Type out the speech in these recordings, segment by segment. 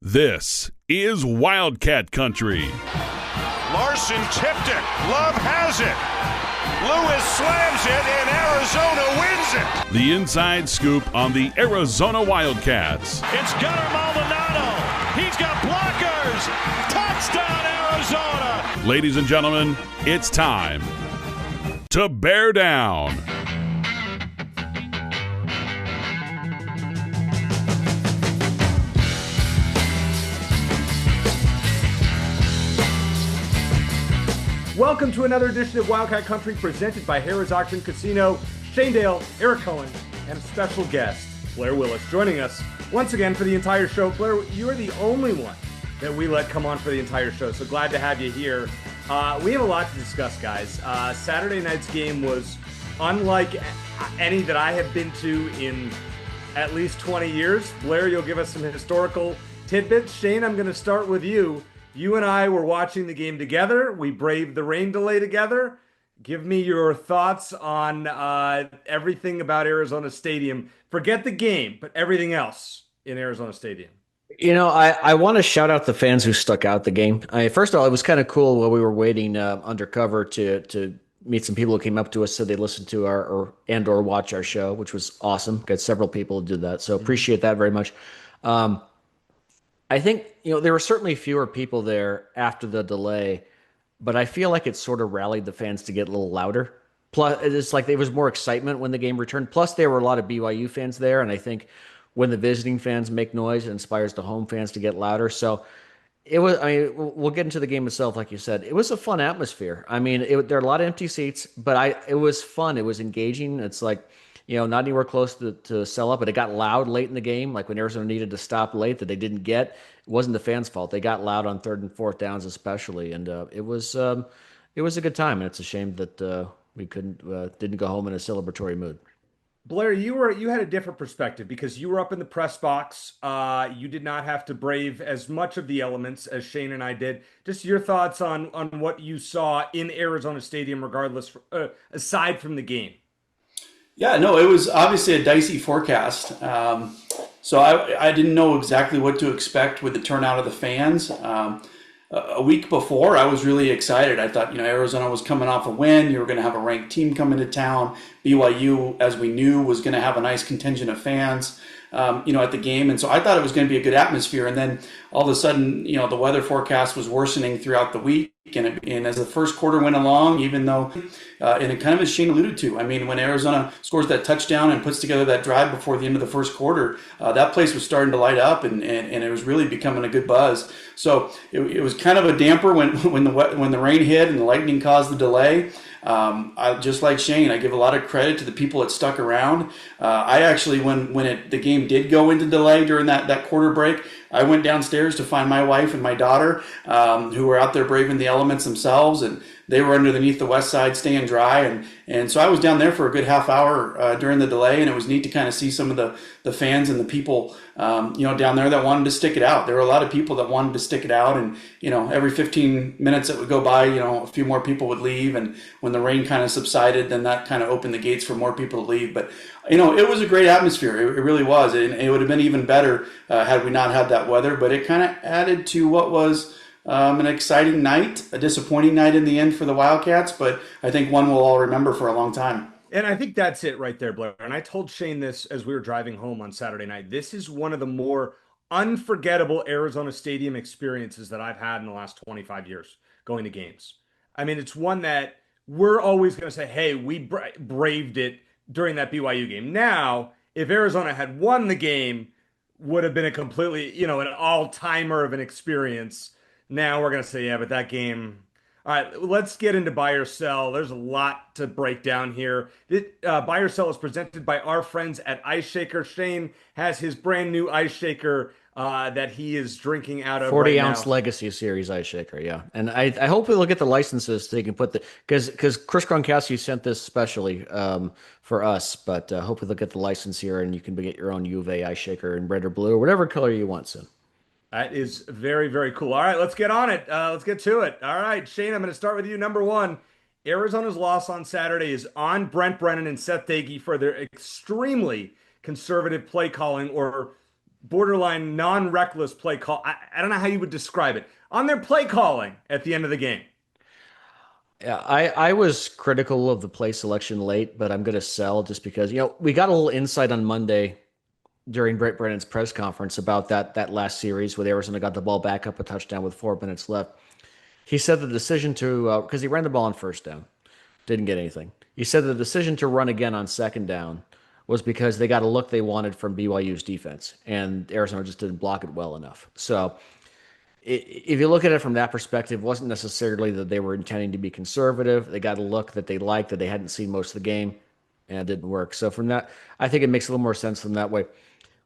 This is Wildcat Country. Larson tipped it. Love has it. Lewis slams it, and Arizona wins it. The inside scoop on the Arizona Wildcats. It's Gunnar Maldonado. He's got blockers. Touchdown, Arizona. Ladies and gentlemen, it's time to bear down. Welcome to another edition of Wildcat Country presented by Harrah's Auction Casino. Shane Dale, Eric Cohen, and a special guest, Blair Willis, joining us once again for the entire show. Blair, you are the only one that we let come on for the entire show, so glad to have you here. We have a lot to discuss, guys. Saturday night's game was unlike any that I have been to in at least 20 years. Blair, you'll give us some historical tidbits. Shane, I'm going to start with you. You and I were watching the game together. We braved the rain delay together. Give me your thoughts on everything about Arizona Stadium. Forget the game, but everything else in Arizona Stadium. You know, I want to shout out the fans who stuck out the game. First of all, it was kind of cool while we were waiting undercover to meet some people who came up to us so they listened to or watch our show, which was awesome. Got several people who did that, so appreciate that very much. I think, there were certainly fewer people there after the delay, but I feel like it sort of rallied the fans to get a little louder. Plus, it's like there was more excitement when the game returned. Plus, there were a lot of BYU fans there, and I think when the visiting fans make noise, it inspires the home fans to get louder. So it was, we'll get into the game itself, like you said. It was a fun atmosphere. There are a lot of empty seats, but it was fun. It was engaging. It's like, not anywhere close to sell up, but it got loud late in the game, like when Arizona needed to stop late that they didn't get. It wasn't the fans' fault. They got loud on third and fourth downs especially, and it was a good time, and it's a shame that we didn't go home in a celebratory mood. Blair, you had a different perspective because you were up in the press box. You did not have to brave as much of the elements as Shane and I did. Just your thoughts on what you saw in Arizona Stadium, regardless, aside from the game. Yeah, no, it was obviously a dicey forecast. So I didn't know exactly what to expect with the turnout of the fans. A week before, I was really excited. I thought, Arizona was coming off a win. You were going to have a ranked team coming to town. BYU, as we knew, was going to have a nice contingent of fans, at the game. And so I thought it was going to be a good atmosphere. And then all of a sudden, the weather forecast was worsening throughout the week. And as the first quarter went along, even though, and it kind of as Shane alluded to, when Arizona scores that touchdown and puts together that drive before the end of the first quarter, that place was starting to light up and it was really becoming a good buzz. So it was kind of a damper when the rain hit and the lightning caused the delay. I just like Shane, I give a lot of credit to the people that stuck around. I actually, when the game did go into delay during that quarter break, I went downstairs to find my wife and my daughter, who were out there braving the elements themselves, and they were underneath the west side staying dry. And so I was down there for a good half hour during the delay, and it was neat to kind of see some of the fans and the people, down there that wanted to stick it out. There were a lot of people that wanted to stick it out, and, every 15 minutes that would go by, a few more people would leave. And when the rain kind of subsided, then that kind of opened the gates for more people to leave. But, it was a great atmosphere. It really was. And it would have been even better had we not had that weather. But it kind of added to what was an exciting night, a disappointing night in the end for the Wildcats, but I think one we'll all remember for a long time. And I think that's it right there, Blair. And I told Shane this as we were driving home on Saturday night. This is one of the more unforgettable Arizona Stadium experiences that I've had in the last 25 years going to games. It's one that we're always going to say, hey, we braved it during that BYU game. Now, if Arizona had won the game, would have been a completely, an all-timer of an experience. Now we're going to say, yeah, but that game. All right, let's get into buy or sell. There's a lot to break down here. Buy or sell is presented by our friends at Ice Shaker. Shane has his brand new Ice Shaker that he is drinking out of 40-ounce Legacy Series Ice Shaker, yeah. And I hope we'll get the licenses so you can put because Chris Gronkowski sent this specially for us, but hopefully they'll get the license here and you can get your own U of A Ice Shaker in red or blue or whatever color you want soon. That is very, very cool. All right, let's get on it. Let's get to it. All right, Shane, I'm going to start with you. Number one, Arizona's loss on Saturday is on Brent Brennan and Seth Dagey for their extremely conservative play calling, or borderline non-reckless play call. I don't know how you would describe it. On their play calling at the end of the game. Yeah, I was critical of the play selection late, but I'm going to sell just because, we got a little insight on Monday during Brent Brennan's press conference about that last series where Arizona got the ball back up a touchdown with 4 minutes left. He said the decision to, because he ran the ball on first down, didn't get anything. He said the decision to run again on second down was because they got a look they wanted from BYU's defense, and Arizona just didn't block it well enough. So if you look at it from that perspective, it wasn't necessarily that they were intending to be conservative. They got a look that they liked that they hadn't seen most of the game, and it didn't work. So from that, I think it makes a little more sense from that way.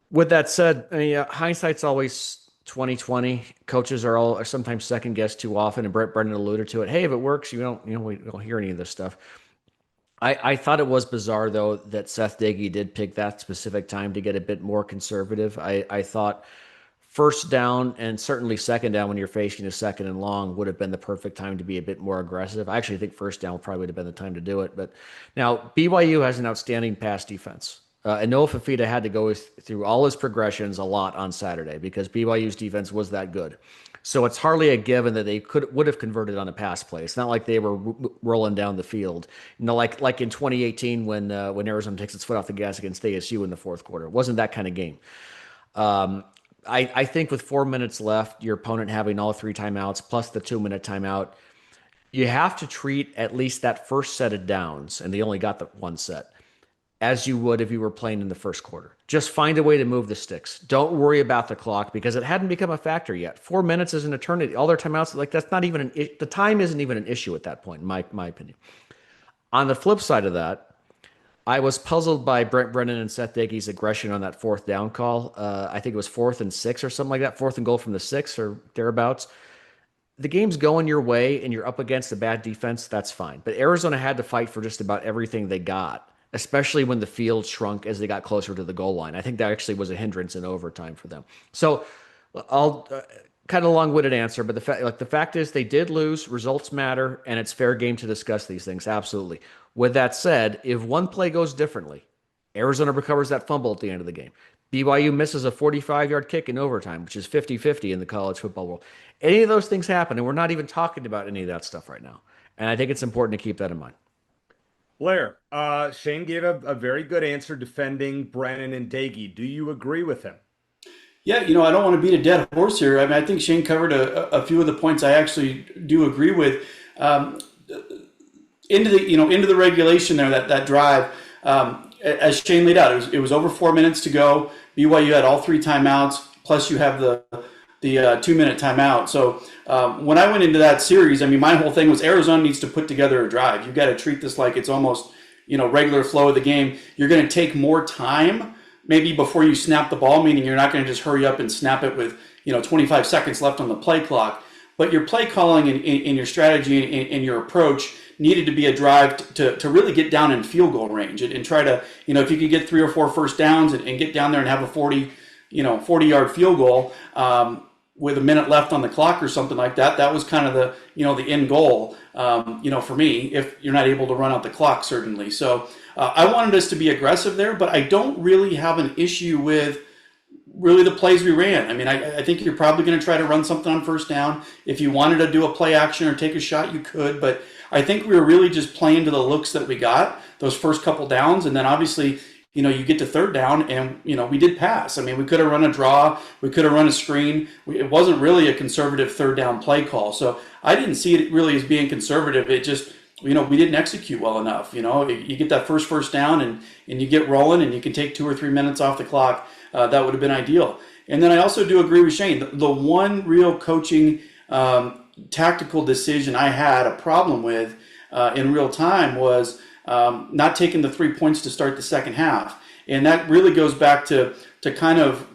With that said, I mean, hindsight's always 2020. Coaches are sometimes second guessed too often, and Brent Brennan alluded to it. Hey, if it works, we don't hear any of this stuff. I thought it was bizarre though that Seth Diggy did pick that specific time to get a bit more conservative. I thought first down and certainly second down when you're facing a second and long would have been the perfect time to be a bit more aggressive. I actually think first down probably would have been the time to do it. But now BYU has an outstanding pass defense. And Noah Fafita had to go through all his progressions a lot on Saturday because BYU's defense was that good. So it's hardly a given that they would have converted on a pass play. It's not like they were rolling down the field. Like in 2018 when Arizona takes its foot off the gas against ASU in the fourth quarter. It wasn't that kind of game. I think with 4 minutes left, your opponent having all 3 timeouts plus the 2-minute timeout, you have to treat at least that first set of downs, and they only got the one set, as you would if you were playing in the first quarter. Just find a way to move the sticks. Don't worry about the clock because it hadn't become a factor yet. 4 minutes is an eternity. All their timeouts, that's not even the time isn't even an issue at that point, in my opinion. On the flip side of that, I was puzzled by Brent Brennan and Seth Diggy's aggression on that fourth down call. I think it was 4th and 6 or something like that, 4th and goal from the 6 or thereabouts. The game's going your way and you're up against a bad defense, that's fine. But Arizona had to fight for just about everything they got, especially when the field shrunk as they got closer to the goal line. I think that actually was a hindrance in overtime for them. So I'll kind of long-winded answer, but the fact is they did lose. Results matter, and it's fair game to discuss these things. Absolutely. With that said, if one play goes differently, Arizona recovers that fumble at the end of the game. BYU misses a 45-yard kick in overtime, which is 50-50 in the college football world. Any of those things happen, and we're not even talking about any of that stuff right now. And I think it's important to keep that in mind. Blair, Shane gave a very good answer defending Brennan and Diggy. Do you agree with him? Yeah, I don't want to beat a dead horse here. I mean, I think Shane covered a few of the points I actually do agree with. Into the regulation there, that drive, as Shane laid out, it was over 4 minutes to go. BYU had all 3 timeouts, plus you have the 2-minute timeout. So when I went into that series, I mean, my whole thing was Arizona needs to put together a drive. You've got to treat this like it's almost, regular flow of the game. You're going to take more time maybe before you snap the ball, meaning you're not going to just hurry up and snap it with, 25 seconds left on the play clock. But your play calling and your strategy and your approach needed to be a drive to really get down in field goal range and try to, if you could get 3 or 4 first downs and get down there and have a 40-yard field goal with a minute left on the clock or something like that. That was kind of the end goal, for me, if you're not able to run out the clock, certainly. So I wanted us to be aggressive there, but I don't really have an issue with really the plays we ran. I mean, I think you're probably going to try to run something on first down. If you wanted to do a play action or take a shot, you could, but I think we were really just playing to the looks that we got those first couple downs. And then obviously, you get to third down and, we did pass. I mean, we could have run a draw. We could have run a screen. It wasn't really a conservative third down play call. So I didn't see it really as being conservative. It just, we didn't execute well enough. You get that first down and you get rolling and you can take 2 or 3 minutes off the clock. That would have been ideal. And then I also do agree with Shane. The one real coaching tactical decision I had a problem with in real time was not taking the 3 points to start the second half. And that really goes back to kind of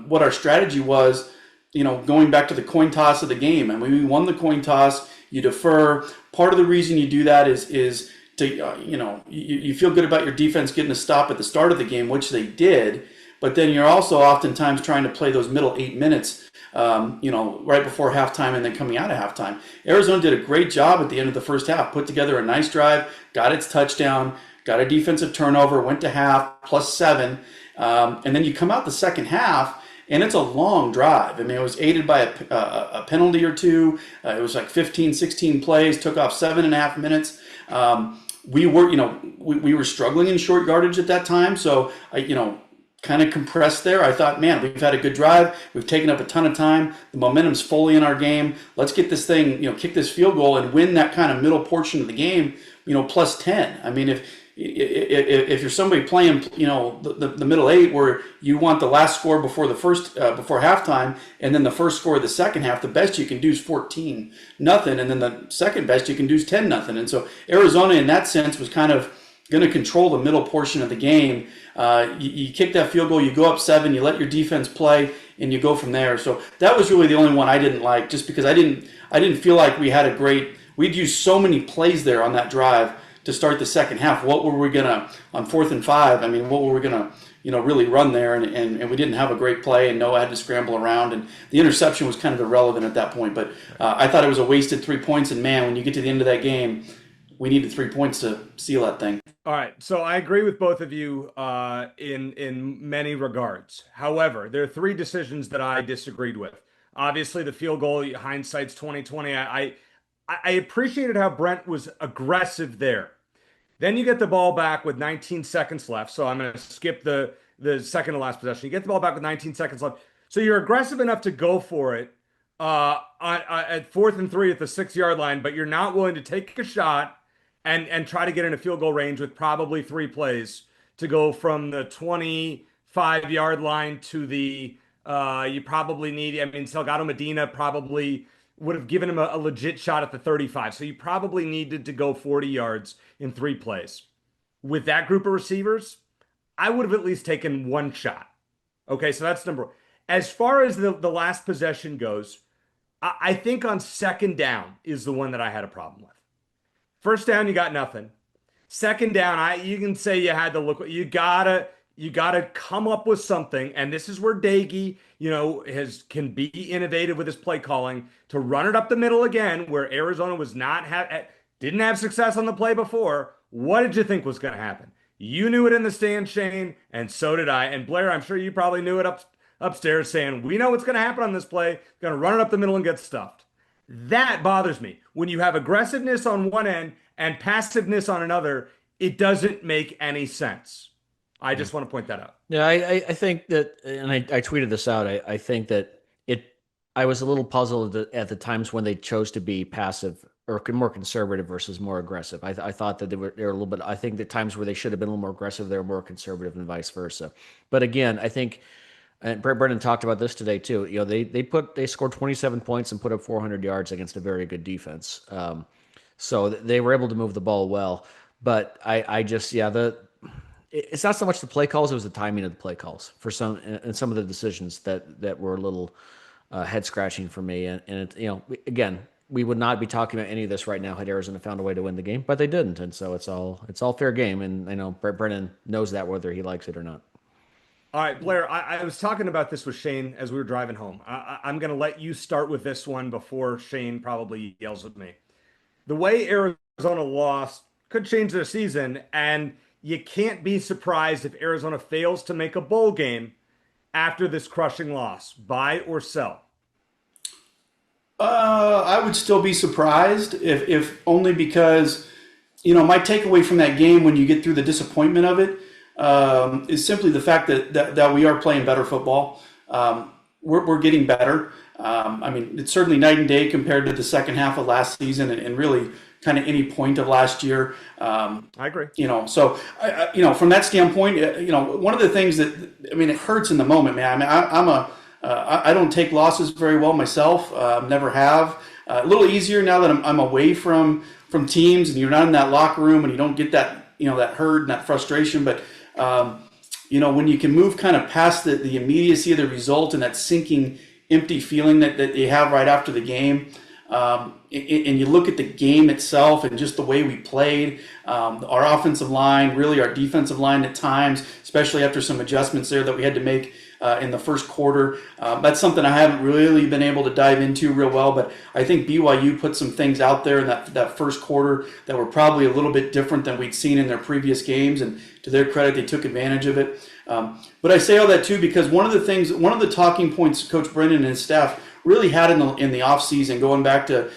what our strategy was, going back to the coin toss of the game. And when we won the coin toss, you defer. Part of the reason you do that is to, you feel good about your defense getting a stop at the start of the game, which they did. But then you're also oftentimes trying to play those middle 8 minutes, right before halftime and then coming out of halftime. Arizona did a great job at the end of the first half, put together a nice drive, got its touchdown, got a defensive turnover, went to half, +7. And then you come out the second half and it's a long drive. I mean, it was aided by a penalty or two. It was like 15, 16 plays, took off 7.5 minutes. We were struggling in short yardage at that time, so kind of compressed there. I thought, man, we've had a good drive. We've taken up a ton of time. The momentum's fully in our game. Let's get this thing, kick this field goal and win that kind of middle portion of the game, plus 10. I mean, if you're somebody playing, the middle 8 where you want the last score before before halftime, and then the first score of the second half, the best you can do is 14-0, and then the second best you can do is 10-0. And so Arizona, in that sense, was kind of going to control the middle portion of the game. You kick that field goal, you go up 7, you let your defense play, and you go from there. So that was really the only one I didn't like, just because I didn't feel like we had we'd used so many plays there on that drive to start the second half. What were we gonna on 4th and 5? I mean, what were we gonna really run there? And we didn't have a great play, and Noah had to scramble around, and the interception was kind of irrelevant at that point. But I thought it was a wasted 3 points. And man, when you get to the end of that game, we needed 3 points to seal that thing. All right, so I agree with both of you in many regards. However, there are 3 decisions that I disagreed with. Obviously, the field goal, hindsight's 2020. I appreciated how Brent was aggressive there. Then you get the ball back with 19 seconds left. So I'm going to skip the second to last possession. You get the ball back with 19 seconds left. So you're aggressive enough to go for it at 4th and 3 at the 6-yard line, but you're not willing to take a shot and try to get into field goal range with probably 3 plays to go from the 25-yard line to the you probably need. I mean, Salgado Medina probably would have given him a legit shot at the 35. So you probably needed to go 40 yards in 3 plays. With that group of receivers, I would have at least taken 1 shot. Okay, so that's number 1. As far as the last possession goes, I think on 2nd down is the one that I had a problem with. 1st down, you got nothing. 2nd down, you can say you had to look. You gotta come up with something, and this is where Daggy, can be innovative with his play calling to run it up the middle again, where Arizona didn't have success on the play before. What did you think was going to happen? You knew it in the stand, Shane, and so did I. And Blair, I'm sure you probably knew it upstairs, saying, we know what's going to happen on this play. Going to run it up the middle and get stuffed. That bothers me. When you have aggressiveness on one end and passiveness on another, it doesn't make any sense. I just want to point that out. Yeah, I think that, and I tweeted this out, I think that I was a little puzzled at the times when they chose to be passive or more conservative versus more aggressive. I thought that they were a little bit, I think the times where they should have been a little more aggressive, they were more conservative and vice versa. But again, I think, and Brent Brennan talked about this today too, they scored 27 points and put up 400 yards against a very good defense. So they were able to move the ball well. But it's not so much the play calls; it was the timing of the play calls for some of the decisions that were a little head scratching for me. And again, we would not be talking about any of this right now had Arizona found a way to win the game, but they didn't, and so it's all fair game. And I know Brent Brennan knows that whether he likes it or not. All right, Blair, I was talking about this with Shane as we were driving home. I'm going to let you start with this one before Shane probably yells at me. The way Arizona lost could change their season, and you can't be surprised if Arizona fails to make a bowl game after this crushing loss. Buy or sell? I would still be surprised if only because, my takeaway from that game when you get through the disappointment of it is simply the fact that we are playing better football. We're getting better. It's certainly night and day compared to the second half of last season and really kind of any point of last year. I agree. So from that standpoint, one of the things that, it hurts in the moment, man. I don't take losses very well myself. Never have. A little easier now that I'm away from teams and you're not in that locker room and you don't get that, that hurt and that frustration. But, when you can move kind of past the immediacy of the result and that sinking, empty feeling that you have right after the game, and you look at the game itself and just the way we played, our offensive line, really our defensive line at times, especially after some adjustments there that we had to make in the first quarter. That's something I haven't really been able to dive into real well, but I think BYU put some things out there in that first quarter that were probably a little bit different than we'd seen in their previous games, and to their credit, they took advantage of it. But I say all that too because one of the talking points Coach Brennan and his staff really had in the off season, going back to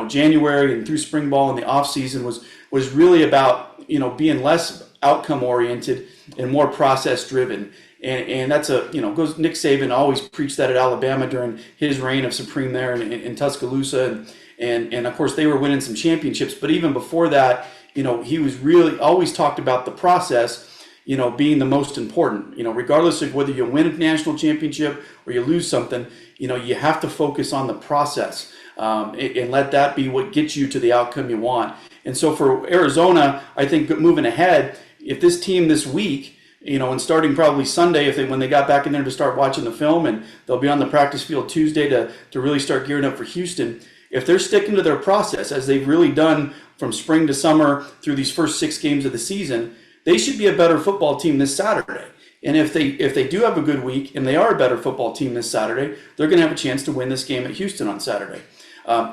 January and through spring ball in the off season was really about being less outcome oriented and more process driven. And that's goes Nick Saban always preached that at Alabama during his reign of supreme there in Tuscaloosa, and of course they were winning some championships. But even before that, he was really always talked about the process, being the most important. Regardless of whether you win a national championship or you lose something, you have to focus on the process and let that be what gets you to the outcome you want. And so for Arizona, I think moving ahead, if this team this week, and starting probably Sunday, when they got back in there to start watching the film, and they'll be on the practice field Tuesday to really start gearing up for Houston. If they're sticking to their process, as they've really done from spring to summer through these first 6 games of the season, they should be a better football team this Saturday. And if they do have a good week and they are a better football team this Saturday, they're going to have a chance to win this game at Houston on Saturday.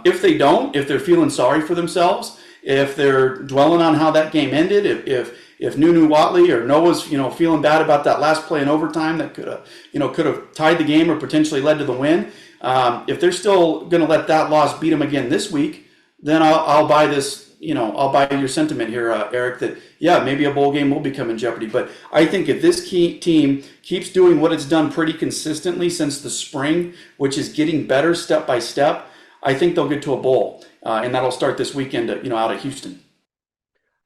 If they don't, if they're feeling sorry for themselves, if they're dwelling on how that game ended, if Nunu Watley or Noah's feeling bad about that last play in overtime that could have tied the game or potentially led to the win, if they're still going to let that loss beat them again this week, then I'll buy this. I'll buy your sentiment here, Eric, that maybe a bowl game will become in jeopardy. But I think if this team keeps doing what it's done pretty consistently since the spring, which is getting better step by step, I think they'll get to a bowl, and that'll start this weekend, out of Houston.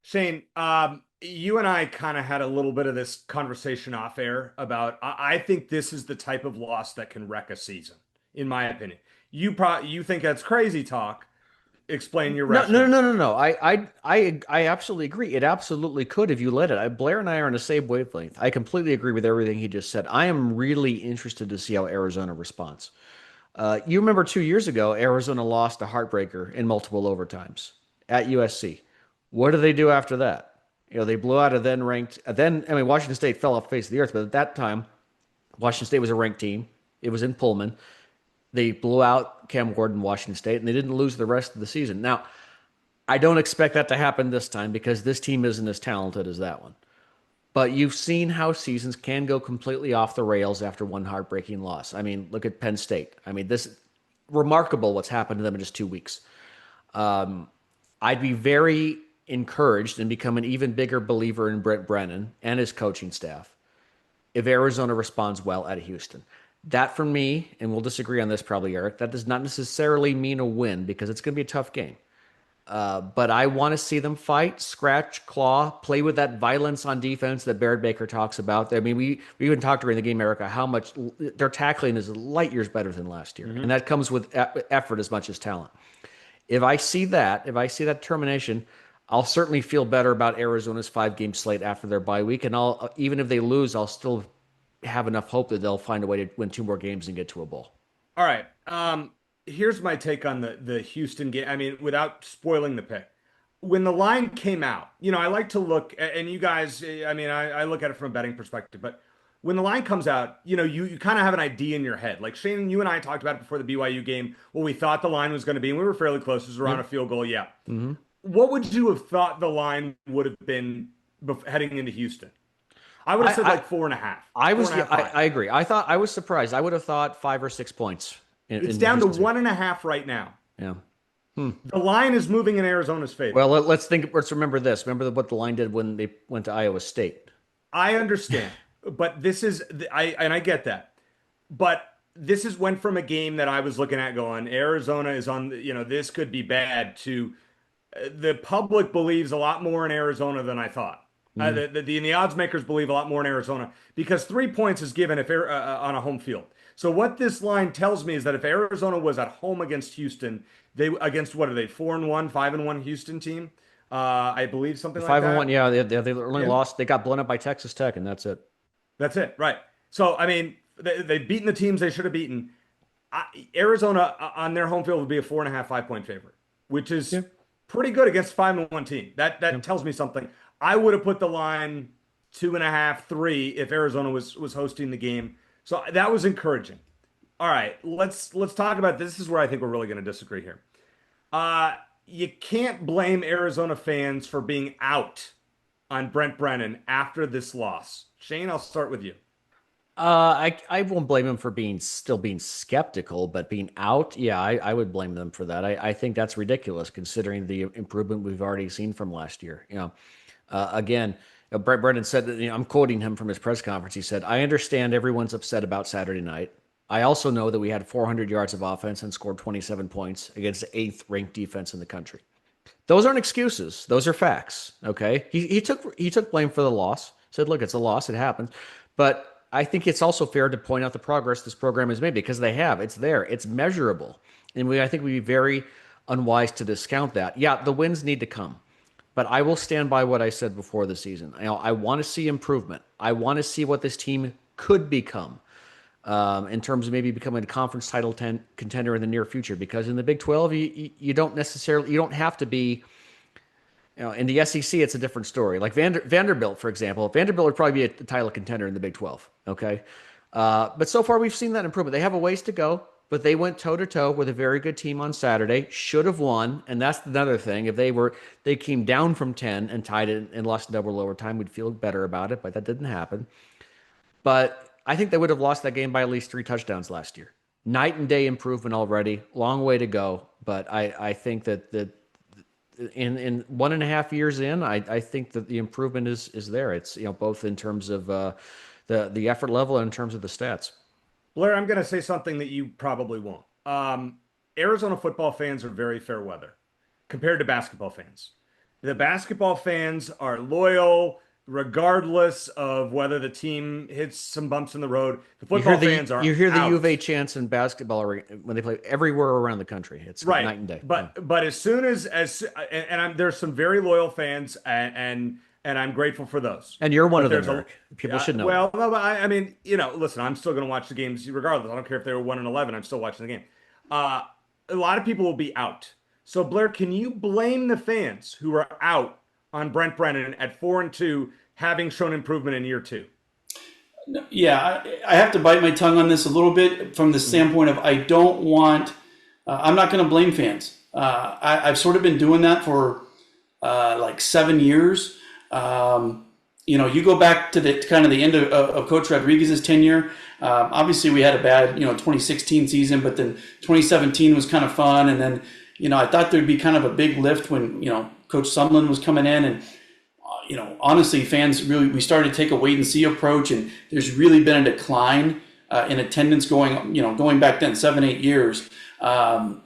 Shane, you and I kind of had a little bit of this conversation off air about, I think this is the type of loss that can wreck a season, in my opinion. You think that's crazy talk. Explain your rationale. No. I absolutely agree. It absolutely could if you let it. Blair and I are on the same wavelength. I completely agree with everything he just said. I am really interested to see how Arizona responds. You remember 2 years ago, Arizona lost a heartbreaker in multiple overtimes at USC. What did they do after that? They blew out a Washington State fell off the face of the earth, but at that time, Washington State was a ranked team. It was in Pullman. They blew out Cam Ward, Washington State, and they didn't lose the rest of the season. Now, I don't expect that to happen this time because this team isn't as talented as that one. But you've seen how seasons can go completely off the rails after one heartbreaking loss. I mean, look at Penn State. I mean, this is remarkable what's happened to them in just 2 weeks. I'd be very encouraged and become an even bigger believer in Brent Brennan and his coaching staff if Arizona responds well at Houston. That for me, and we'll disagree on this probably, Eric, that does not necessarily mean a win because it's going to be a tough game. But I want to see them fight, scratch, claw, play with that violence on defense that Barrett Baker talks about. I mean, we even talked during the game, Erica, how much their tackling is light years better than last year. And that comes with effort as much as talent. If I see that determination, I'll certainly feel better about Arizona's 5-game slate after their bye week. And even if they lose, I'll still have enough hope that they'll find a way to win 2 more games and get to a bowl. All right. Here's my take on the Houston game. I mean, without spoiling the pick. When the line came out, I like to look, and you guys, I look at it from a betting perspective, but when the line comes out, you kind of have an idea in your head. Like Shane, you and I talked about it before the BYU game, what we thought the line was going to be, and we were fairly close. It was around a field goal, yeah. Mm-hmm. What would you have thought the line would have been heading into Houston? I would have said 4.5. I agree. I was surprised. I would have thought 5 or 6 points. It's down to 1.5 right now. Yeah. The line is moving in Arizona's favor. Well, let's remember this. Remember what the line did when they went to Iowa State. I understand, but this is I get that, but this went from a game that I was looking at going, Arizona is on. This could be bad. To the public believes a lot more in Arizona than I thought. The odds makers believe a lot more in Arizona because 3 points is given if on a home field. So what this line tells me is that if Arizona was at home against Houston, against what are they, 4-1, 5-1 Houston team, I believe something like that. 5-1, yeah. They only lost. They got blown up by Texas Tech, and that's it. That's it, right? So I mean, they've beaten the teams they should have beaten. Arizona on their home field would be a 4.5, 5-point favorite, which is pretty good against a 5-1 team. That tells me something. I would have put the line 2.5, 3 if Arizona was hosting the game. So that was encouraging. All right, let's talk about this. This is where I think we're really going to disagree here. You can't blame Arizona fans for being out on Brent Brennan after this loss? Shane, I'll start with you. I won't blame him for still being skeptical, but being out, yeah, I would blame them for that. I think that's ridiculous considering the improvement we've already seen from last year. Again, Brent Brennan said that, I'm quoting him from his press conference. He said, "I understand everyone's upset about Saturday night. I also know that we had 400 yards of offense and scored 27 points against the 8th ranked defense in the country." Those aren't excuses. Those are facts. Okay. He took blame for the loss. Said, "Look, it's a loss. It happens." But I think it's also fair to point out the progress this program has made because they have. It's there. It's measurable. And I think we'd be very unwise to discount that. Yeah, the wins need to come. But I will stand by what I said before the season. I want to see improvement. I want to see what this team could become in terms of maybe becoming a conference title contender in the near future. Because in the Big 12, you don't have to be. In the SEC, it's a different story. Like Vanderbilt, for example. Vanderbilt would probably be a title contender in the Big 12. Okay, but so far we've seen that improvement. They have a ways to go, but they went toe-to-toe with a very good team on Saturday. Should have won, and that's another thing. If they came down from 10 and tied it and lost in double overtime, we'd feel better about it, but that didn't happen. But I think they would have lost that game by at least 3 touchdowns last year. Night and day improvement already. Long way to go, but I think that in 1.5 years in, I think that the improvement is there. It's both in terms of the effort level and in terms of the stats. Blair, I'm going to say something that you probably won't. Arizona football fans are very fair weather compared to basketball fans. The basketball fans are loyal regardless of whether the team hits some bumps in the road. The football fans are. You hear the out. U of A chants in basketball when they play everywhere around the country. It's right. Night and day. But as soon as there's some very loyal fans and I'm grateful for those. And you're one of them, Eric. People should know. Well, no, but I mean, listen, I'm still going to watch the games regardless. I don't care if they were 1-11. I'm still watching the game. A lot of people will be out. So Blair, can you blame the fans who are out on Brent Brennan at 4-2, having shown improvement in year 2? Yeah, I have to bite my tongue on this a little bit from the standpoint of I'm not going to blame fans. I've sort of been doing that for like 7 years. You go back to the kind of the end of Coach Rodriguez's tenure. Obviously, we had a bad 2016 season, but then 2017 was kind of fun, and then I thought there'd be kind of a big lift when Coach Sumlin was coming in, and honestly, fans we started to take a wait and see approach, and there's really been a decline in attendance going back then 7-8 years. I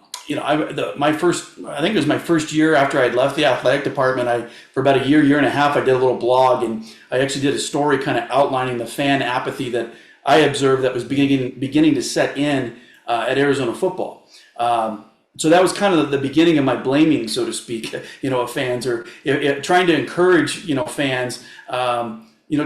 think it was my first year after I'd left the athletic department. For about a year and a half, I did a little blog, and I actually did a story kind of outlining the fan apathy that I observed that was beginning to set in at Arizona football. So that was kind of the beginning of my blaming, so to speak, of fans, or trying to encourage, fans,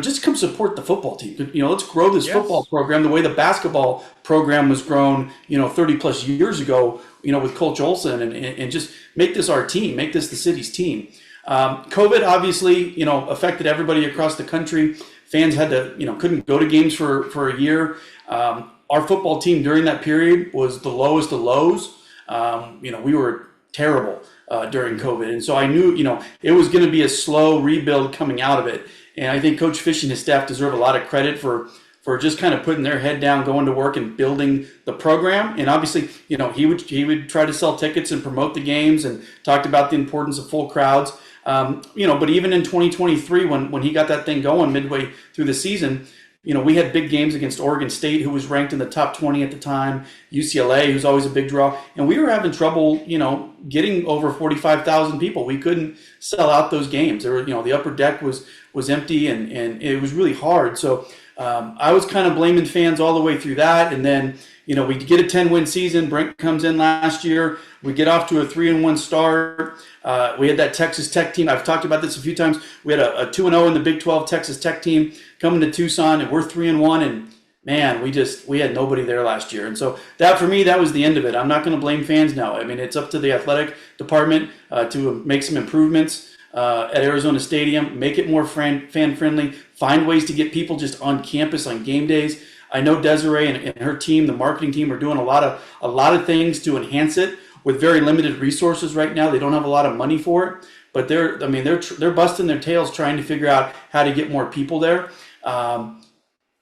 just come support the football team. Let's grow this football program the way the basketball program was grown, 30 plus years ago, with Coach Olson, and just make this our team, make this the city's team. COVID obviously, affected everybody across the country. Fans had to, couldn't go to games for a year. Our football team during that period was the lowest of lows. We were terrible during COVID. And so I knew, it was going to be a slow rebuild coming out of it. And I think Coach Fish and his staff deserve a lot of credit for just kind of putting their head down, going to work and building the program. And obviously, he would try to sell tickets and promote the games and talked about the importance of full crowds. But even in 2023, when he got that thing going midway through the season, we had big games against Oregon State, who was ranked in the top 20 at the time, UCLA, who's always a big draw. And we were having trouble, getting over 45,000 people. We couldn't sell out those games. There were, the upper deck was empty and it was really hard. So I was kind of blaming fans all the way through that. And then, we get a 10-win season. Brent comes in last year. We get off to a 3-1 start. We had that Texas Tech team. I've talked about this a few times. We had a 2-0 in the Big 12 Texas Tech team coming to Tucson, and we're 3-1. And man, we had nobody there last year. And so that, for me, that was the end of it. I'm not going to blame fans now. I mean, it's up to the athletic department to make some improvements at Arizona Stadium, make it more fan-friendly, find ways to get people just on campus on game days. I know Desiree and her team, the marketing team, are doing a lot of things to enhance it with very limited resources right now. They don't have a lot of money for it. but they're busting their tails trying to figure out how to get more people there.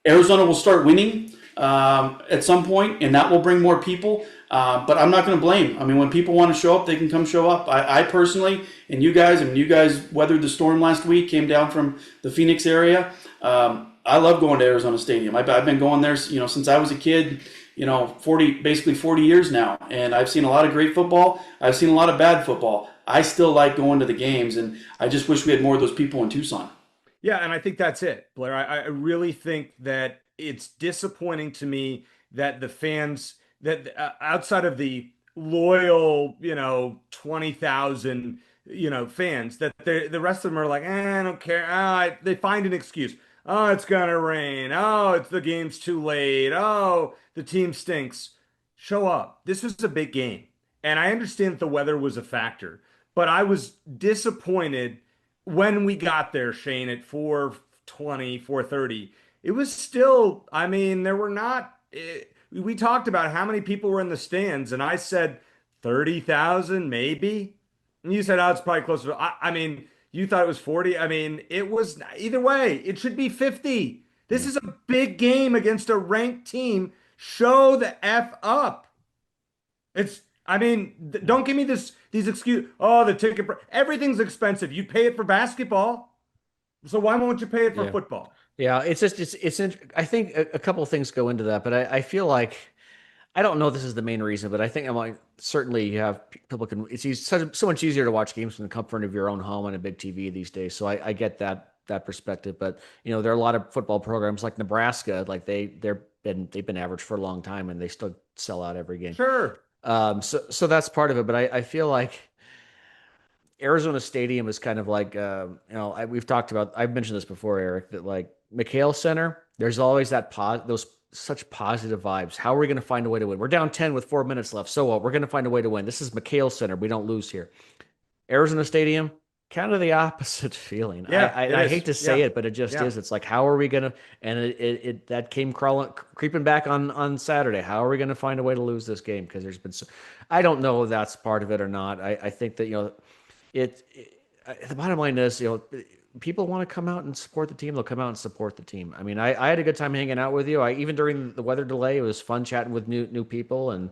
Arizona will start winning at some point, and that will bring more people. But I'm not going to blame. I mean, when people want to show up, they can come show up. I personally, and you guys weathered the storm last week, came down from the Phoenix area. I love going to Arizona Stadium. I've been going there, since I was a kid. 40 years now, and I've seen a lot of great football. I've seen a lot of bad football. I still like going to the games, and I just wish we had more of those people in Tucson. Yeah, and I think that's it, Blair. I really think that it's disappointing to me that the fans that outside of the loyal, 20,000, fans, that the rest of them are like, I don't care. They find an excuse. Oh, it's gonna rain. Oh, the game's too late. Oh, the team stinks. Show up. This was a big game. And I understand that the weather was a factor, but I was disappointed when we got there, Shane, at 4:20, 4:30. It was still, there were not, we talked about how many people were in the stands, and I said 30,000, maybe. And you said, oh, it's probably closer. You thought it was 40. It was either way. It should be 50. This is a big game against a ranked team. Show the F up. Don't give me these excuses. Oh, the ticket. Everything's expensive. You pay it for basketball. So why won't you pay it for football? Yeah, it's I think a couple of things go into that, but I feel like, I don't know if this is the main reason, but I think certainly you have people it's so much easier to watch games from the comfort of your own home on a big TV these days. So I get that perspective, but there are a lot of football programs like Nebraska, like they've been average for a long time and they still sell out every game. Sure. So that's part of it, but I feel like Arizona Stadium is kind of like, I've mentioned this before, Eric, that like McHale Center, there's always those such positive vibes. How are we going to find a way to win? We're down 10 with 4 minutes left. So what? We're going to find a way to win. This is McHale Center. We don't lose here. Arizona Stadium, kind of the opposite feeling. Yeah, I hate to say it, but it just is. It's like, how are we going to, and that came creeping back on Saturday. How are we going to find a way to lose this game? Because there's been I don't know if that's part of it or not. I think that, the bottom line is, people want to come out and support the team. They'll come out and support the team. I had a good time hanging out with you. Even during the weather delay, it was fun chatting with new people. And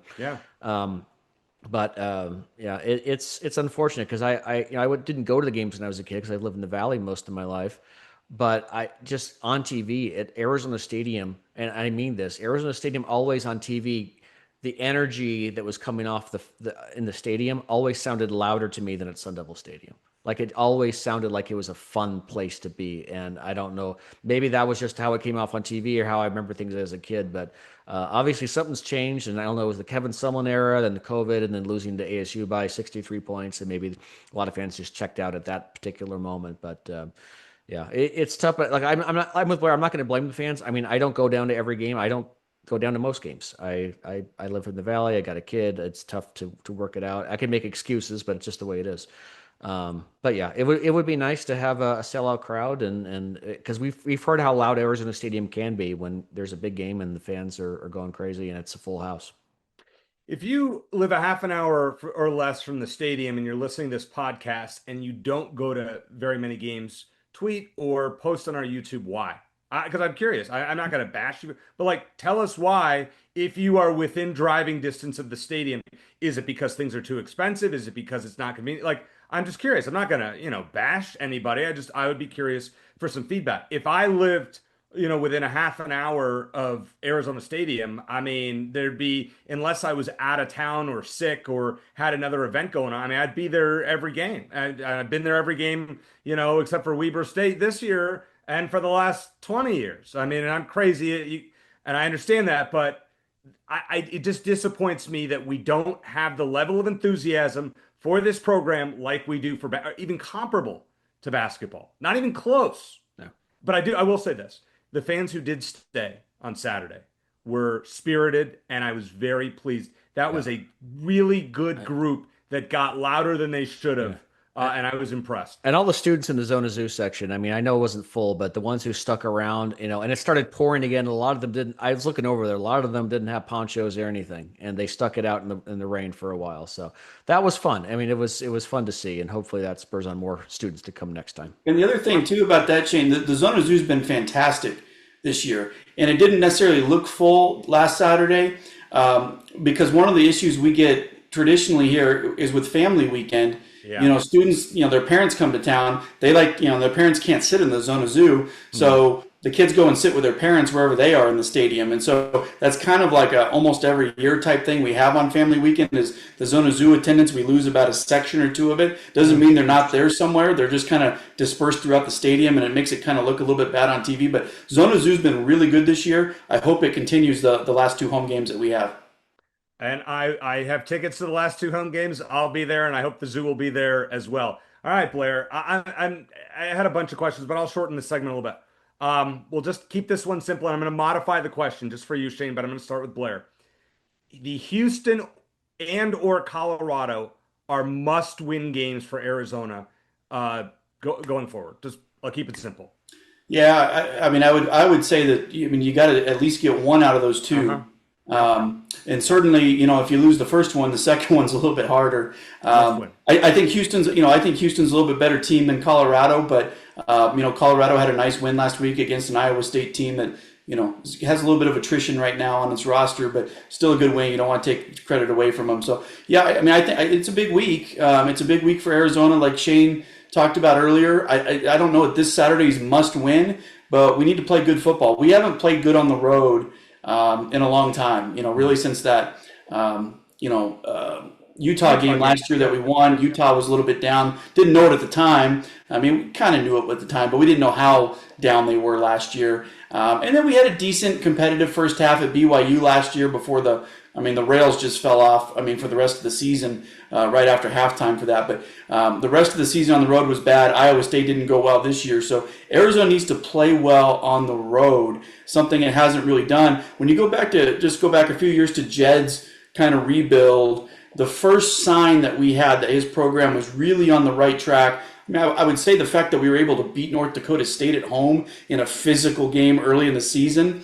it's unfortunate because I didn't go to the games when I was a kid because I lived in the Valley most of my life. But I just on TV at Arizona Stadium, and I mean this, Arizona Stadium always on TV. The energy that was coming off in the stadium always sounded louder to me than at Sun Devil Stadium. Like it always sounded like it was a fun place to be. And I don't know, maybe that was just how it came off on TV or how I remember things as a kid. But obviously something's changed. And I don't know, it was the Kevin Sumlin era, then the COVID, and then losing to ASU by 63 points. And maybe a lot of fans just checked out at that particular moment. But it's tough. But like I'm with Blair. I'm not going to blame the fans. I don't go down to every game. I don't go down to most games. I live in the Valley. I got a kid. It's tough to work it out. I can make excuses, but it's just the way it is. But yeah, it would be nice to have a sellout crowd, and because we've heard how loud Arizona Stadium can be when there's a big game and the fans are going crazy and it's a full house. If you live a half an hour or less from the stadium and you're listening to this podcast and you don't go to very many games, tweet or post on our YouTube why. Because I'm curious. I'm not going to bash you, but tell us why. If you are within driving distance of the stadium, is it because things are too expensive? Is it because it's not convenient? I'm just curious. I'm not going to, bash anybody. I would be curious for some feedback. If I lived, within a half an hour of Arizona Stadium, there'd be, unless I was out of town or sick or had another event going on, I'd be there every game. I've been there every game, except for Weber State this year and for the last 20 years. And I'm crazy, and I understand that, but it just disappoints me that we don't have the level of enthusiasm for this program like we do for even comparable to basketball. Not even close. No. But I will say this. The fans who did stay on Saturday were spirited, and I was very pleased. That was a really good group that got louder than they should have and I was impressed. And all the students in the Zona Zoo section, I mean, I know it wasn't full, but the ones who stuck around, and it started pouring again. A lot of them didn't. I was looking over there. A lot of them didn't have ponchos or anything, and they stuck it out in the rain for a while. So that was fun. I mean, it was fun to see, and hopefully that spurs on more students to come next time. And the other thing too about that, Shane, the Zona Zoo's been fantastic this year, and it didn't necessarily look full last Saturday because one of the issues we get traditionally here is with family weekend. Yeah. Students, their parents come to town. They their parents can't sit in the Zona Zoo. So the kids go and sit with their parents wherever they are in the stadium. And so that's kind of like a almost every year type thing we have on family weekend is the Zona Zoo attendance. We lose about a section or two of it. Doesn't mean they're not there somewhere. They're just kind of dispersed throughout the stadium, and it makes it kind of look a little bit bad on TV. But Zona Zoo's been really good this year. I hope it continues the last two home games that we have. And I have tickets to the last two home games. I'll be there, and I hope the Zoo will be there as well. All right, Blair. I had a bunch of questions, but I'll shorten this segment a little bit. We'll just keep this one simple, and I'm going to modify the question just for you, Shane, but I'm going to start with Blair. The Houston and or Colorado are must-win games for Arizona going forward. I'll keep it simple. Yeah, I mean, I would say that you got to at least get one out of those two. And certainly, if you lose the first one, the second one's a little bit harder. I think Houston's a little bit better team than Colorado, but Colorado had a nice win last week against an Iowa State team that has a little bit of attrition right now on its roster, but still a good win. You don't want to take credit away from them. So yeah, I mean, I think it's a big week. It's a big week for Arizona, like Shane talked about earlier. I don't know if this Saturday's must win, but we need to play good football. We haven't played good on the road in a long time, really since that, Utah game last year that we won. Utah was a little bit down. Didn't know it at the time. I mean, we kind of knew it at the time, but we didn't know how down they were last year. And then we had a decent competitive first half at BYU last year before the rails just fell off, for the rest of the season right after halftime for that. But the rest of the season on the road was bad. Iowa State didn't go well this year. So Arizona needs to play well on the road, something it hasn't really done. When you go back a few years to Jed's kind of rebuild, the first sign that we had that his program was really on the right track, I would say the fact that we were able to beat North Dakota State at home in a physical game early in the season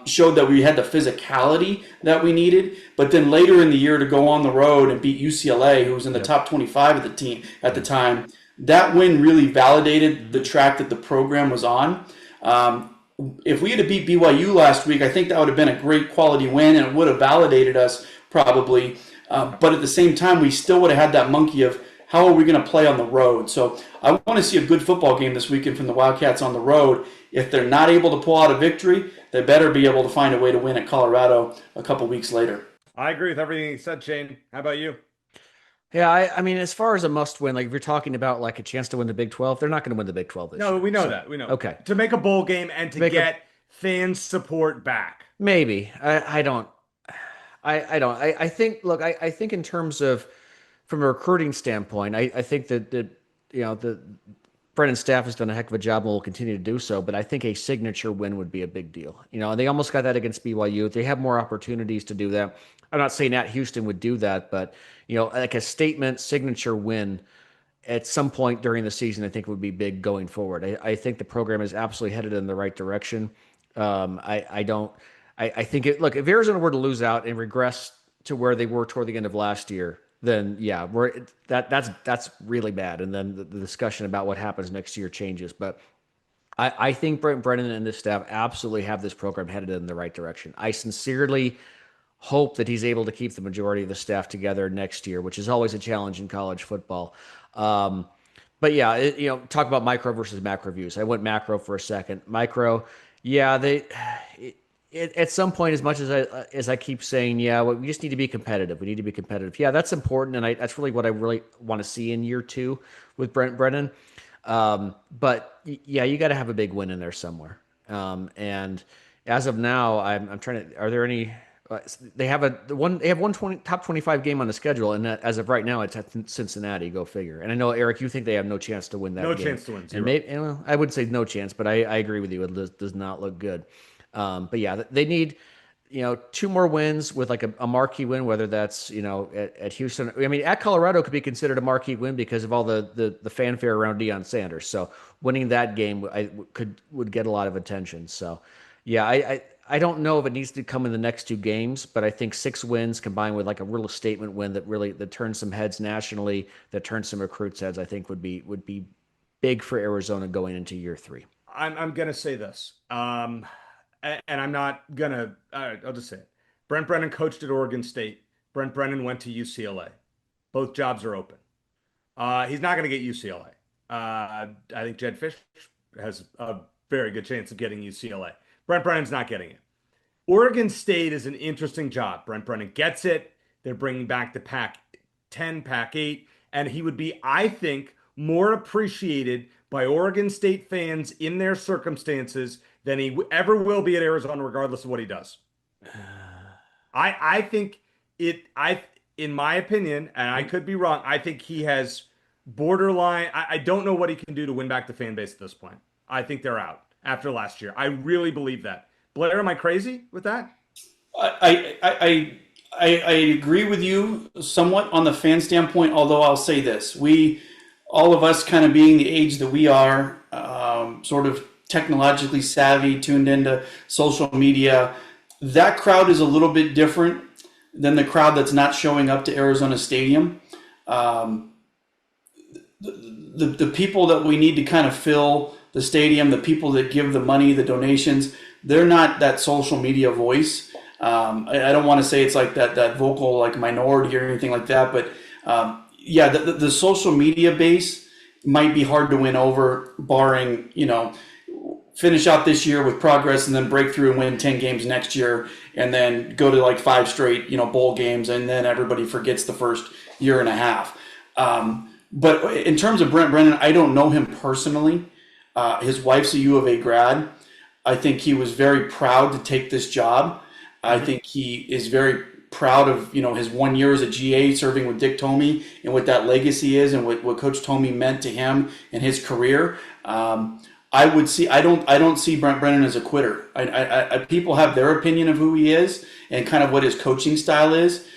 showed that we had the physicality that we needed. But then later in the year to go on the road and beat UCLA, who was in the top 25 of the team at the time, that win really validated the track that the program was on. If we had to beat BYU last week, I think that would have been a great quality win, and it would have validated us probably. But at the same time, we still would have had that monkey of how are we going to play on the road. So I want to see a good football game this weekend from the Wildcats on the road. If they're not able to pull out a victory, they better be able to find a way to win at Colorado a couple weeks later. I agree with everything you said, Shane. How about you? Yeah, I mean, as far as a must-win, like if you're talking about like a chance to win the Big 12, they're not going to win the Big 12 this year. No, we know that. We know. Okay. To make a bowl game and to get fans' support back. Maybe. I don't. I think, look, I think in terms of from a recruiting standpoint, I think that the Brennan's staff has done a heck of a job and will continue to do so, but I think a signature win would be a big deal. They almost got that against BYU. They have more opportunities to do that. I'm not saying at Houston would do that, but like a statement signature win at some point during the season, I think would be big going forward. I think the program is absolutely headed in the right direction. I think look, if Arizona were to lose out and regress to where they were toward the end of last year, then yeah, that's really bad. And then the discussion about what happens next year changes. But I think Brent Brennan and his staff absolutely have this program headed in the right direction. I sincerely hope that he's able to keep the majority of the staff together next year, which is always a challenge in college football. But yeah, talk about micro versus macro views. I went macro for a second. Micro, yeah, at some point, as much as I keep saying, yeah, we just need to be competitive. We need to be competitive. Yeah, that's important, and that's really what I really want to see in year 2 with Brent Brennan. But yeah, you got to have a big win in there somewhere. And as of now, I'm trying to. Are there any? They have one top 25 game on the schedule, and as of right now, it's at Cincinnati. Go figure. And I know, Eric, you think they have no chance to win that. No game. chance to win. And maybe, I wouldn't say no chance, but I agree with you. It does not look good. But yeah, they need 2 more wins with like a marquee win, whether that's, at Houston. I mean, at Colorado could be considered a marquee win because of all the fanfare around Deion Sanders. So winning that game would get a lot of attention. So yeah, I don't know if it needs to come in the next 2 games, but I think 6 wins combined with like a real statement win that turns some heads nationally, that turns some recruits' heads, I think would be big for Arizona going into year 3. I'm gonna say this, and I'm not gonna. I'll just say it. Brent Brennan coached at Oregon State. Brent Brennan went to UCLA. Both jobs are open. He's not gonna get UCLA. I think Jed Fish has a very good chance of getting UCLA. Brent Brennan's not getting it. Oregon State is an interesting job. Brent Brennan gets it. They're bringing back the Pac-10, Pac-8, and he would be, I think, more appreciated by Oregon State fans in their circumstances than he ever will be at Arizona, regardless of what he does. I think in my opinion, and I could be wrong, I think he has borderline. I don't know what he can do to win back the fan base at this point. I think they're out after last year. I really believe that. Blair, am I crazy with that? I agree with you somewhat on the fan standpoint, although I'll say this. All of us kind of being the age that we are, sort of technologically savvy, tuned into social media, that crowd is a little bit different than the crowd that's not showing up to Arizona Stadium. The people that we need to kind of fill the stadium, the people that give the money, the donations, they're not that social media voice. I don't want to say it's like that vocal like minority or anything like that, but yeah, the social media base might be hard to win over, barring, finish out this year with progress and then break through and win 10 games next year and then go to like 5 straight, bowl games, and then everybody forgets the first year and a half. But in terms of Brent Brennan, I don't know him personally. His wife's a U of A grad. I think he was very proud to take this job. I think he is very proud of, his 1 year as a GA serving with Dick Tomey and what that legacy is and what Coach Tomey meant to him and his career. I don't see Brent Brennan as a quitter. People have their opinion of who he is and kind of what his coaching style is.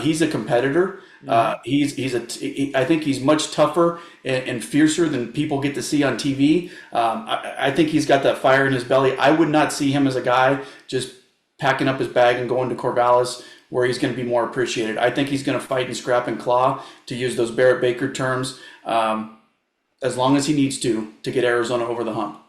He's a competitor. I think he's much tougher and fiercer than people get to see on TV. I think he's got that fire in his belly. I would not see him as a guy just packing up his bag and going to Corvallis where he's going to be more appreciated. I think he's going to fight and scrap and claw, to use those Barrett Baker terms, as long as he needs to get Arizona over the hump.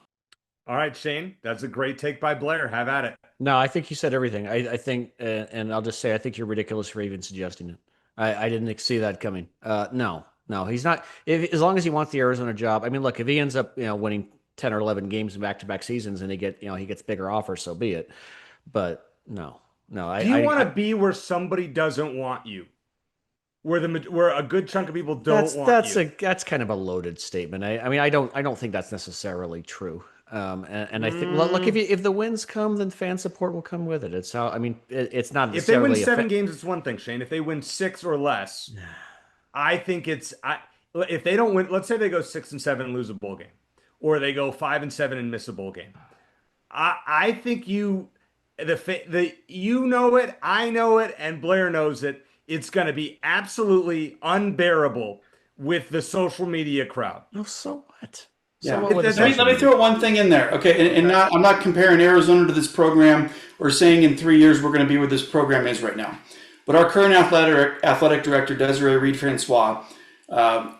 All right, Shane, that's a great take by Blair. Have at it. No, I think you said everything. I think, and I'll just say, I think you're ridiculous for even suggesting it. I didn't see that coming. No, he's not. As long as he wants the Arizona job. I mean, look, if he ends up, winning 10 or 11 games in back-to-back seasons and he gets bigger offers, so be it. But no. Do you want to be where somebody doesn't want you? Where a good chunk of people don't want you? That's kind of a loaded statement. I don't think that's necessarily true. And I think, look, if the wins come, then fan support will come with it. It's how, it's not necessarily. If they win 7 games, it's one thing, Shane. If they win 6 or less, I think if they don't win, let's say they go 6-7 and lose a bowl game, or they go 5-7 and miss a bowl game. I think you know it, I know it, and Blair knows it. It's going to be absolutely unbearable with the social media crowd. Oh, so what? Yeah. Let me throw one thing in there, okay? And I'm not comparing Arizona to this program or saying in 3 years we're going to be where this program is right now. But our current athletic director, Desiree Reed-Francois,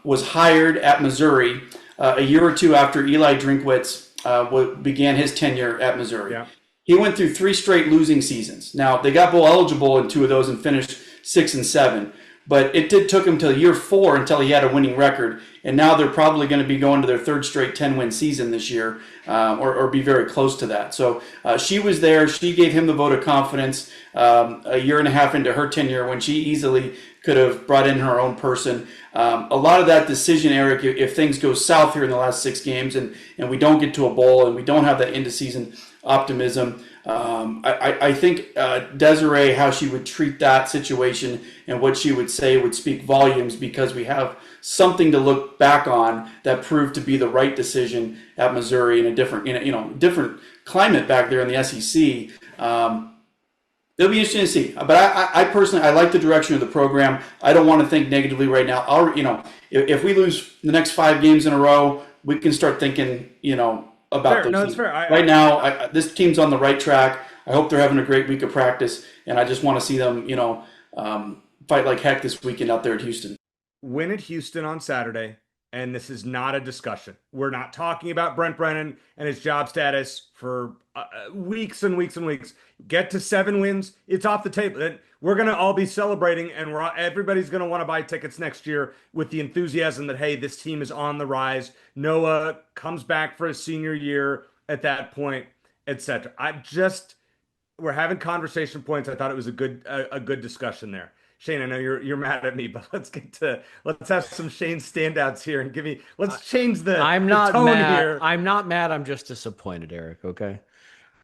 was hired at Missouri a year or two after Eli Drinkwitz began his tenure at Missouri. Yeah. He went through 3 straight losing seasons. Now, they got bowl eligible in 2 of those and finished 6-7. But it took him till year 4 until he had a winning record. And now they're probably going to be going to their 3rd straight 10-win season this year, or be very close to that. So she was there. She gave him the vote of confidence a year and a half into her tenure when she easily could have brought in her own person. A lot of that decision, Eric, if things go south here in the last 6 games and we don't get to a bowl and we don't have that end-of-season optimism, I think Desiree, how she would treat that situation and what she would say would speak volumes, because we have something to look back on that proved to be the right decision at Missouri in a different climate back there in the SEC. It'll be interesting to see. But I personally, I like the direction of the program. I don't want to think negatively right now. If we lose the next 5 games in a row, we can start thinking, about fair. those No, teams. it's fair. Right now, this team's on the right track. I hope they're having a great week of practice, and I just want to see them, fight like heck this weekend out there at Houston. Win at Houston on Saturday, and this is not a discussion. We're not talking about Brent Brennan and his job status for weeks and weeks and weeks. Get to 7 wins, it's off the table. And we're going to all be celebrating, and everybody's going to want to buy tickets next year with the enthusiasm that, hey, this team is on the rise. Noah comes back for his senior year at that point, etc. We're having conversation points. I thought it was a good discussion there. Shane, I know you're mad at me, but let's have some Shane standouts here and let's change the tone here. I'm not mad. I'm just disappointed, Eric. Okay.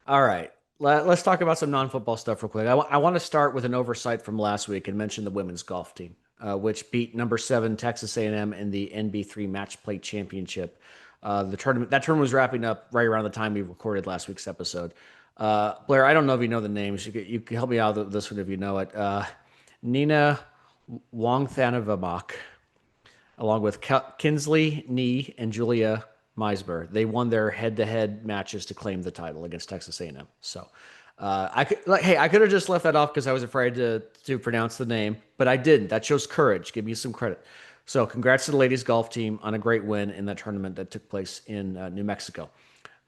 All right. Let's talk about some non-football stuff real quick. I want to start with an oversight from last week and mention the women's golf team, which beat number 7 Texas A&M in the NB3 Match Play Championship. That tournament was wrapping up right around the time we recorded last week's episode. Blair, I don't know if you know the names. You can help me out with this one if you know it. Nina Wongthanavimak, along with Kinsley Nee and Julia Meisber. They won their head-to-head matches to claim the title against Texas A&M. So I could have just left that off because I was afraid to pronounce the name, but I didn't. That shows courage. Give me some credit. So congrats to the ladies golf team on a great win in that tournament that took place in New Mexico.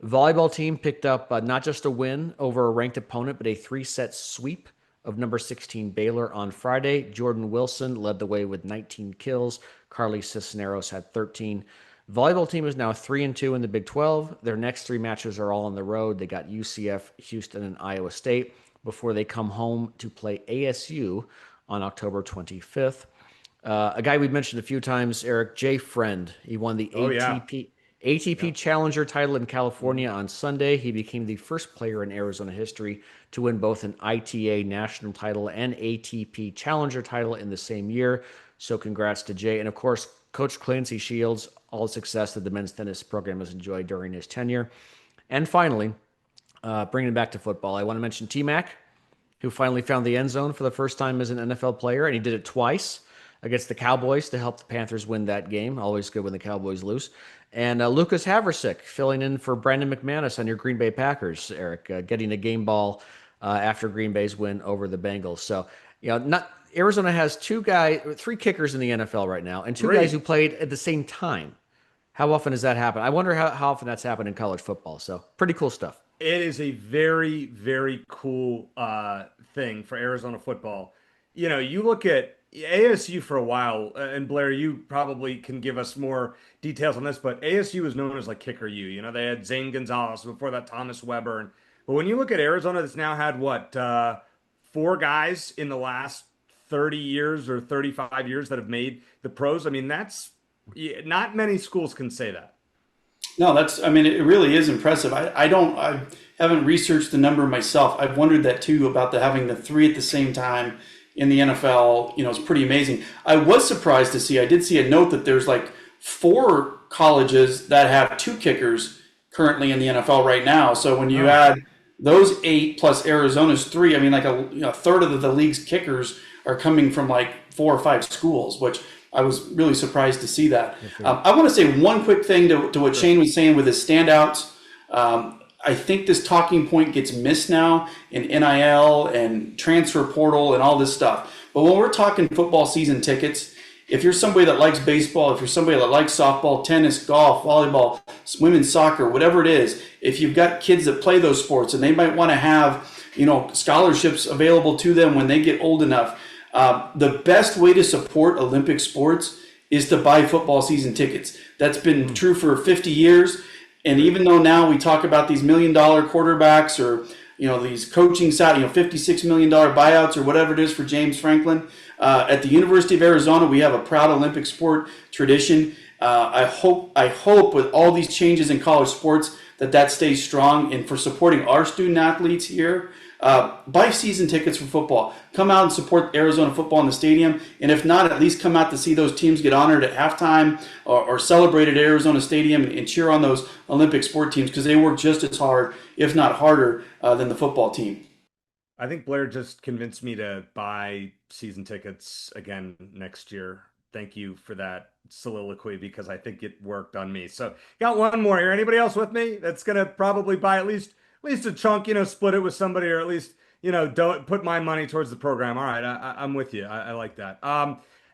Volleyball team picked up not just a win over a ranked opponent, but a 3-set sweep of number 16 Baylor on Friday. Jordan Wilson led the way with 19 kills. Carly Cisneros had 13. Volleyball team is now 3-2 in the Big 12. Their next 3 matches are all on the road. They got UCF, Houston, and Iowa State before they come home to play ASU on October 25th. A guy we've mentioned a few times, Eric, Jay Friend. He won the ATP Challenger title in California on Sunday. He became the first player in Arizona history to win both an ITA national title and ATP Challenger title in the same year. So congrats to Jay. And of course, Coach Clancy Shields, all the success that the men's tennis program has enjoyed during his tenure. And finally, bringing it back to football, I want to mention T-Mac, who finally found the end zone for the first time as an NFL player, and he did it twice against the Cowboys to help the Panthers win that game. Always good when the Cowboys lose. And Lucas Haversick filling in for Brandon McManus on your Green Bay Packers, Eric, getting a game ball after Green Bay's win over the Bengals. So, Arizona has 3 kickers in the NFL right now, and 2 guys who played at the same time. How often does that happen? I wonder how often that's happened in college football. So pretty cool stuff. It is a very, very cool thing for Arizona football. You look at ASU for a while, and Blair, you probably can give us more details on this, but ASU is known as like Kicker U. They had Zane Gonzalez, before that Thomas Weber. But when you look at Arizona, that's now had 4 guys in the last 30 years or 35 years that have made the pros. I mean, not many schools can say that. No, it really is impressive. I haven't researched the number myself. I've wondered that too, about having the 3 at the same time in the NFL. It's pretty amazing. I was surprised to see, I did see a note that there's 4 colleges that have 2 kickers currently in the NFL right now. So when you add those 8 plus Arizona's 3, a third of the league's kickers are coming from 4 or 5 schools, which I was really surprised to see that. I want to say one quick thing to what Shane was saying with his standouts. I think this talking point gets missed now in NIL and transfer portal and all this stuff. But when we're talking football season tickets, if you're somebody that likes baseball, if you're somebody that likes softball, tennis, golf, volleyball, women's soccer, whatever it is, if you've got kids that play those sports and they might want to have, scholarships available to them when they get old enough, the best way to support Olympic sports is to buy football season tickets. That's been true for 50 years. And even though now we talk about these $1 million quarterbacks or, these coaching side, $56 million buyouts or whatever it is for James Franklin, at the University of Arizona, we have a proud Olympic sport tradition. I hope with all these changes in college sports that stays strong. And for supporting our student athletes here, buy season tickets for football. Come out and support Arizona football in the stadium. And if not, at least come out to see those teams get honored at halftime or celebrate at Arizona Stadium and cheer on those Olympic sport teams, because they work just as hard, if not harder, than the football team. I think Blair just convinced me to buy season tickets again next year. Thank you for that soliloquy because I think it worked on me. So got one more here. Anybody else with me that's gonna probably buy at least a chunk, split it with somebody, or at least, don't put my money towards the program. All right, I'm with you. I like that.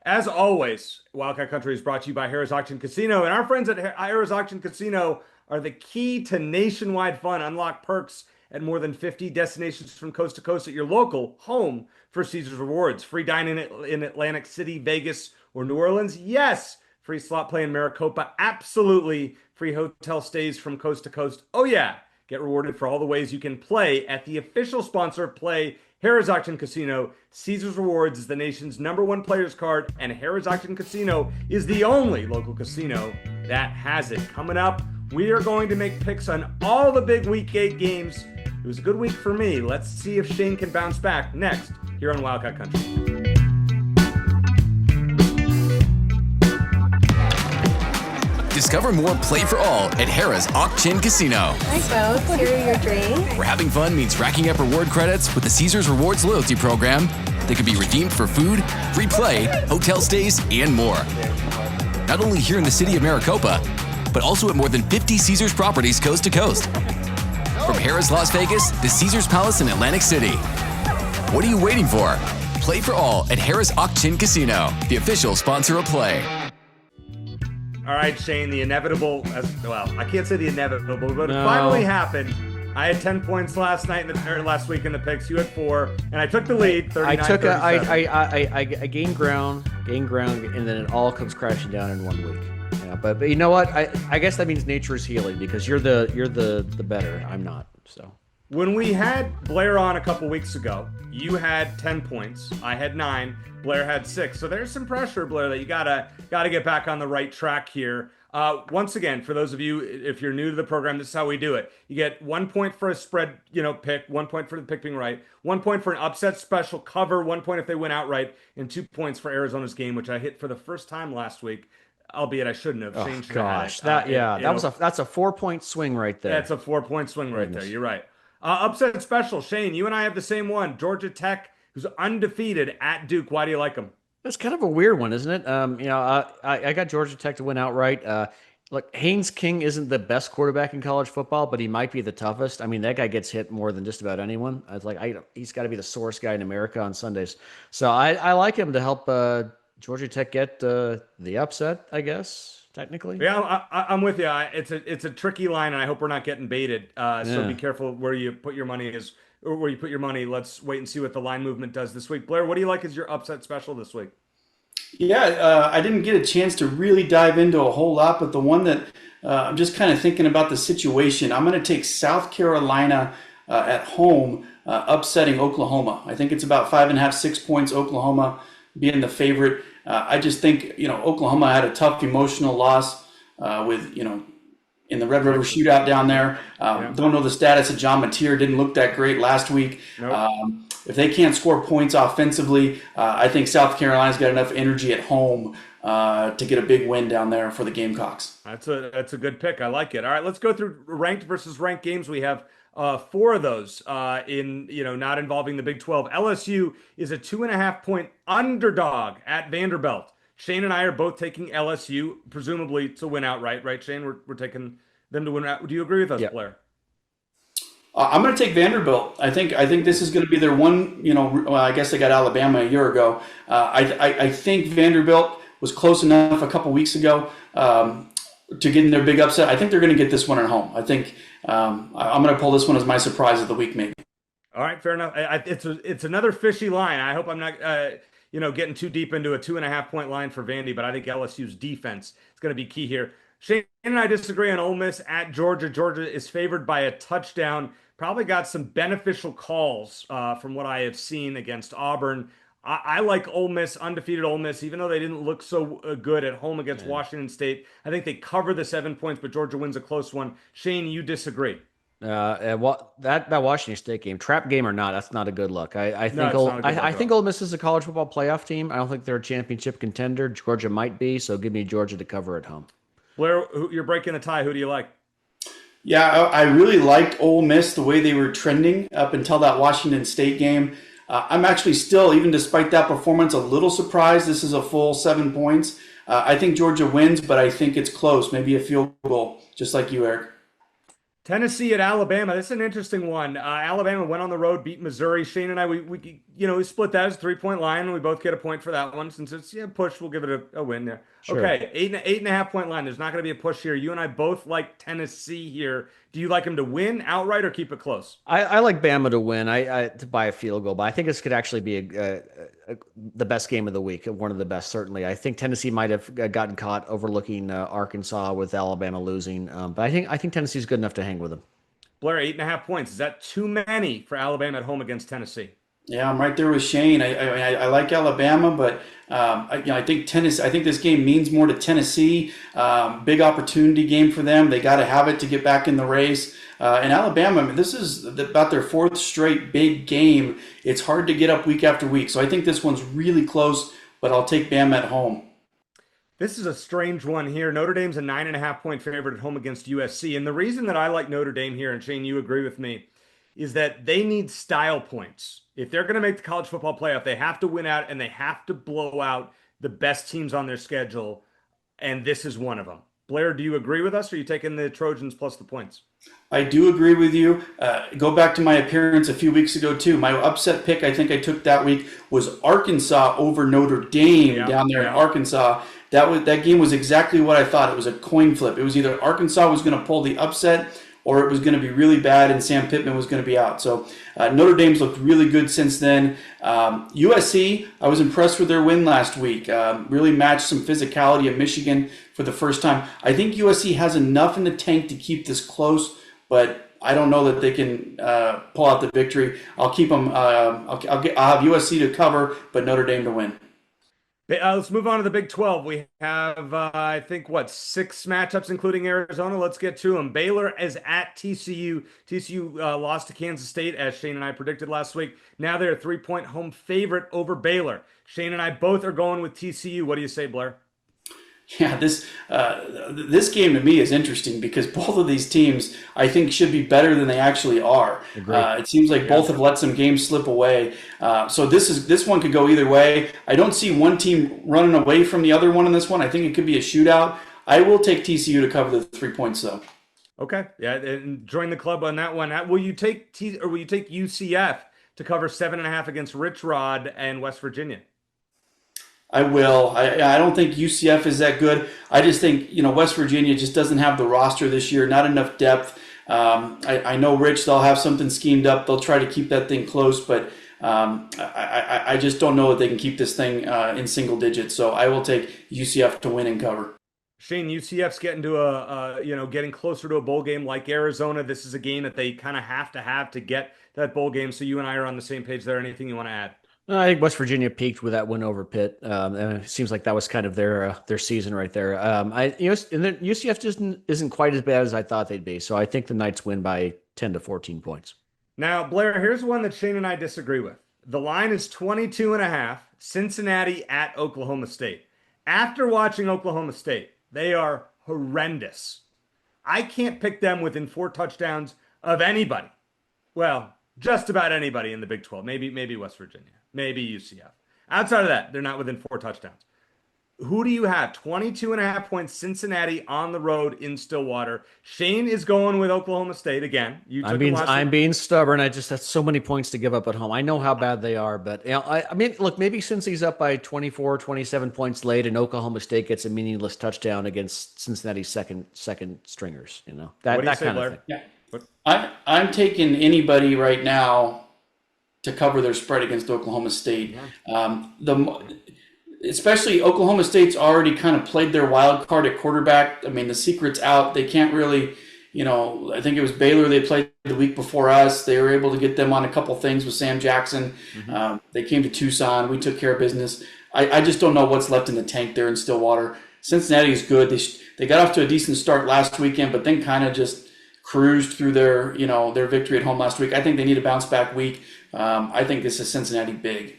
As always, Wildcat Country is brought to you by Harrah's Auction Casino, and our friends at Harrah's Auction Casino are the key to nationwide fun. Unlock perks at more than 50 destinations from coast to coast at your local home for Caesars Rewards. Free dining in Atlantic City, Vegas, or New Orleans. Yes. Free slot play in Maricopa. Absolutely. Free hotel stays from coast to coast. Oh, yeah. Get rewarded for all the ways you can play at the official sponsor of Play, Harrah's Auction Casino. Caesars Rewards is the nation's #1 players card, and Harrah's Auction Casino is the only local casino that has it. Coming up, we are going to make picks on all the big Week 8 games. It was a good week for me. Let's see if Shane can bounce back next here on Wildcat Country. Discover more Play for All at Harrah's Auction Casino. Hi folks, here are your drinks. Where having fun means racking up reward credits with the Caesars Rewards loyalty program that can be redeemed for food, free play, hotel stays, and more. Not only here in the city of Maricopa, but also at more than 50 Caesars properties coast to coast. From Harrah's Las Vegas to Caesars Palace in Atlantic City. What are you waiting for? Play for all at Harrah's Auction Casino, the official sponsor of Play. All right, Shane, the inevitable, I can't say the inevitable, but it finally happened. I had 10 points last week in the picks. You had 4, and I took the lead. 39-37. I gained ground, and then it all comes crashing down in 1 week. Yeah, but you know what? I guess that means nature is healing because you're the better. I'm not. So when we had Blair on a couple weeks ago, you had 10 points. I had 9. Blair had 6. So there's some pressure, Blair, that you gotta get back on the right track here. Once again, for those of you, if you're new to the program, this is how we do it. You get 1 point for a spread, pick, 1 point for the pick being right, 1 point for an upset special cover, 1 point if they win outright, and 2 points for Arizona's game, which I hit for the first time last week. Albeit I shouldn't have. Oh gosh, that's a 4-point swing right there. That's a 4-point swing right there. You're right. Upset special, Shane. You and I have the same one. Georgia Tech, who's undefeated at Duke. Why do you like them? That's kind of a weird one, isn't it? I got Georgia Tech to win outright. Look, Haynes King isn't the best quarterback in college football, but he might be the toughest. I mean, that guy gets hit more than just about anyone. He's got to be the sorest guy in America on Sundays. So I like him to help Georgia Tech get the upset, I guess, technically. Yeah, I'm with you. It's a tricky line, and I hope we're not getting baited. So be careful where you put your money or where you put your money. Let's wait and see what the line movement does this week. Blair, what do you like as your upset special this week? Yeah, I didn't get a chance to really dive into a whole lot, but the one that I'm just kind of thinking about the situation, I'm going to take South Carolina at home upsetting Oklahoma. I think it's about 5.5, 6 points, Oklahoma being the favorite. I just think, Oklahoma had a tough emotional loss with, in the Red River shootout down there. Don't know the status of John Mateer. Didn't look that great last week. Nope. If they can't score points offensively, I think South Carolina's got enough energy at home to get a big win down there for the Gamecocks. That's a good pick. I like it. All right, let's go through ranked versus ranked games. We have 4 of those not involving the Big 12. LSU is a 2.5-point underdog at Vanderbilt. Shane and I are both taking LSU, presumably to win outright, right, Shane? We're taking them to win out. Do you agree with us, Blair? I'm going to take Vanderbilt. I think this is going to be their one. I guess they got Alabama a year ago. I think Vanderbilt was close enough a couple weeks ago to get in their big upset. I think they're going to get this one at home. I think I'm going to pull this one as my surprise of the week, maybe. All right, fair enough. It's another fishy line. I hope I'm not getting too deep into a 2.5-point line for Vandy, but I think LSU's defense is going to be key here. Shane and I disagree on Ole Miss at Georgia. Georgia is favored by a touchdown. Probably got some beneficial calls from what I have seen against Auburn. I like Ole Miss, undefeated Ole Miss, even though they didn't look so good at home against Washington State. I think they cover the 7 points, but Georgia wins a close one. Shane, you disagree. That Washington State game, trap game or not, that's not a good look. I think Ole Miss is a college football playoff team. I don't think they're a championship contender. Georgia might be, so give me Georgia to cover at home. Blair, you're breaking a tie. Who do you like? Yeah, I really liked Ole Miss, the way they were trending up until that Washington State game. I'm actually still, even despite that performance, a little surprised this is a full 7 points. I think Georgia wins, but I think it's close, maybe a field goal, just like you, Eric. Tennessee at Alabama. This is an interesting one. Alabama went on the road, beat Missouri. Shane and I, we split that as a 3-point line, and we both get a point for that one. Since it's push, we'll give it a win there. Sure. Okay, 8.5 point line. There's not going to be a push here. You and I both like Tennessee here. Do you like them to win outright or keep it close? I like Bama to win. To buy a field goal, but I think this could actually be the best game of the week. One of the best, certainly. I think Tennessee might have gotten caught overlooking Arkansas with Alabama losing, but I think Tennessee's good enough to hang with them. Blair, 8.5 points. Is that too many for Alabama at home against Tennessee? Yeah, I'm right there with Shane. I like Alabama, but I think Tennessee. I think this game means more to Tennessee. Big opportunity game for them. They got to have it to get back in the race. And Alabama, this is about their 4th straight big game. It's hard to get up week after week. So I think this one's really close, but I'll take Bama at home. This is a strange one here. Notre Dame's a 9.5 point favorite at home against USC. And the reason that I like Notre Dame here, and Shane, you agree with me, is that they need style points. If they're going to make the college football playoff, they have to win out and they have to blow out the best teams on their schedule. And this is one of them. Blair, do you agree with us, or are you taking the Trojans plus the points? I do agree with you. Go back to my appearance a few weeks ago, too. My upset pick, I think I took that week, was Arkansas over Notre Dame down there in Arkansas. That game was exactly what I thought. It was a coin flip. It was either Arkansas was going to pull the upset or it was going to be really bad and Sam Pittman was going to be out. So Notre Dame's looked really good since then. USC, I was impressed with their win last week. Really matched some physicality at Michigan for the first time. I think USC has enough in the tank to keep this close, but I don't know that they can pull out the victory. I'll keep them. I'll have USC to cover, but Notre Dame to win. Let's move on to the Big 12. We have, I think, 6 matchups, including Arizona. Let's get to them. Baylor is at TCU. TCU lost to Kansas State, as Shane and I predicted last week. Now they're a 3-point home favorite over Baylor. Shane and I both are going with TCU. What do you say, Blair? Yeah, this game to me is interesting because both of these teams, I think, should be better than they actually are. It seems like both have let some games slip away. So this one could go either way. I don't see one team running away from the other one in this one. I think it could be a shootout. I will take TCU to cover the 3 points, though. Okay, yeah, and join the club on that one. Will you take UCF to cover 7.5 against Rich Rod and West Virginia? I will. I don't think UCF is that good. I just think, West Virginia just doesn't have the roster this year, not enough depth. I know Rich, they'll have something schemed up. They'll try to keep that thing close, but I just don't know that they can keep this thing in single digits. So I will take UCF to win and cover. Shane, UCF's getting to getting closer to a bowl game like Arizona. This is a game that they kind of have to get that bowl game. So you and I are on the same page there. Anything you want to add? I think West Virginia peaked with that win over Pitt. And it seems like that was kind of their season right there. And then UCF just isn't quite as bad as I thought they'd be. So I think the Knights win by 10 to 14 points. Now, Blair, here's one that Shane and I disagree with. The line is 22.5, Cincinnati at Oklahoma State. After watching Oklahoma State, they are horrendous. I can't pick them within 4 touchdowns of anybody. Well, just about anybody in the Big 12. Maybe West Virginia. Maybe UCF. Outside of that, they're not within 4 touchdowns. Who do you have? 22.5 points, Cincinnati on the road in Stillwater. Shane is going with Oklahoma State again. I'm being stubborn. That's so many points to give up at home. I know how bad they are, but look, maybe Cincy's up by 24, 27 points late, and Oklahoma State gets a meaningless touchdown against Cincinnati's second stringers. That kind of thing. Yeah. I'm taking anybody right now to cover their spread against Oklahoma State. Especially Oklahoma State's already kind of played their wild card at quarterback. I mean, the secret's out. They can't really, I think it was Baylor they played the week before us. They were able to get them on a couple things with Sam Jackson. Mm-hmm. They came to Tucson. We took care of business. I just don't know what's left in the tank there in Stillwater. Cincinnati is good. They got off to a decent start last weekend, but then kind of just cruised through their victory at home last week. I think they need a bounce back week. I think this is Cincinnati big.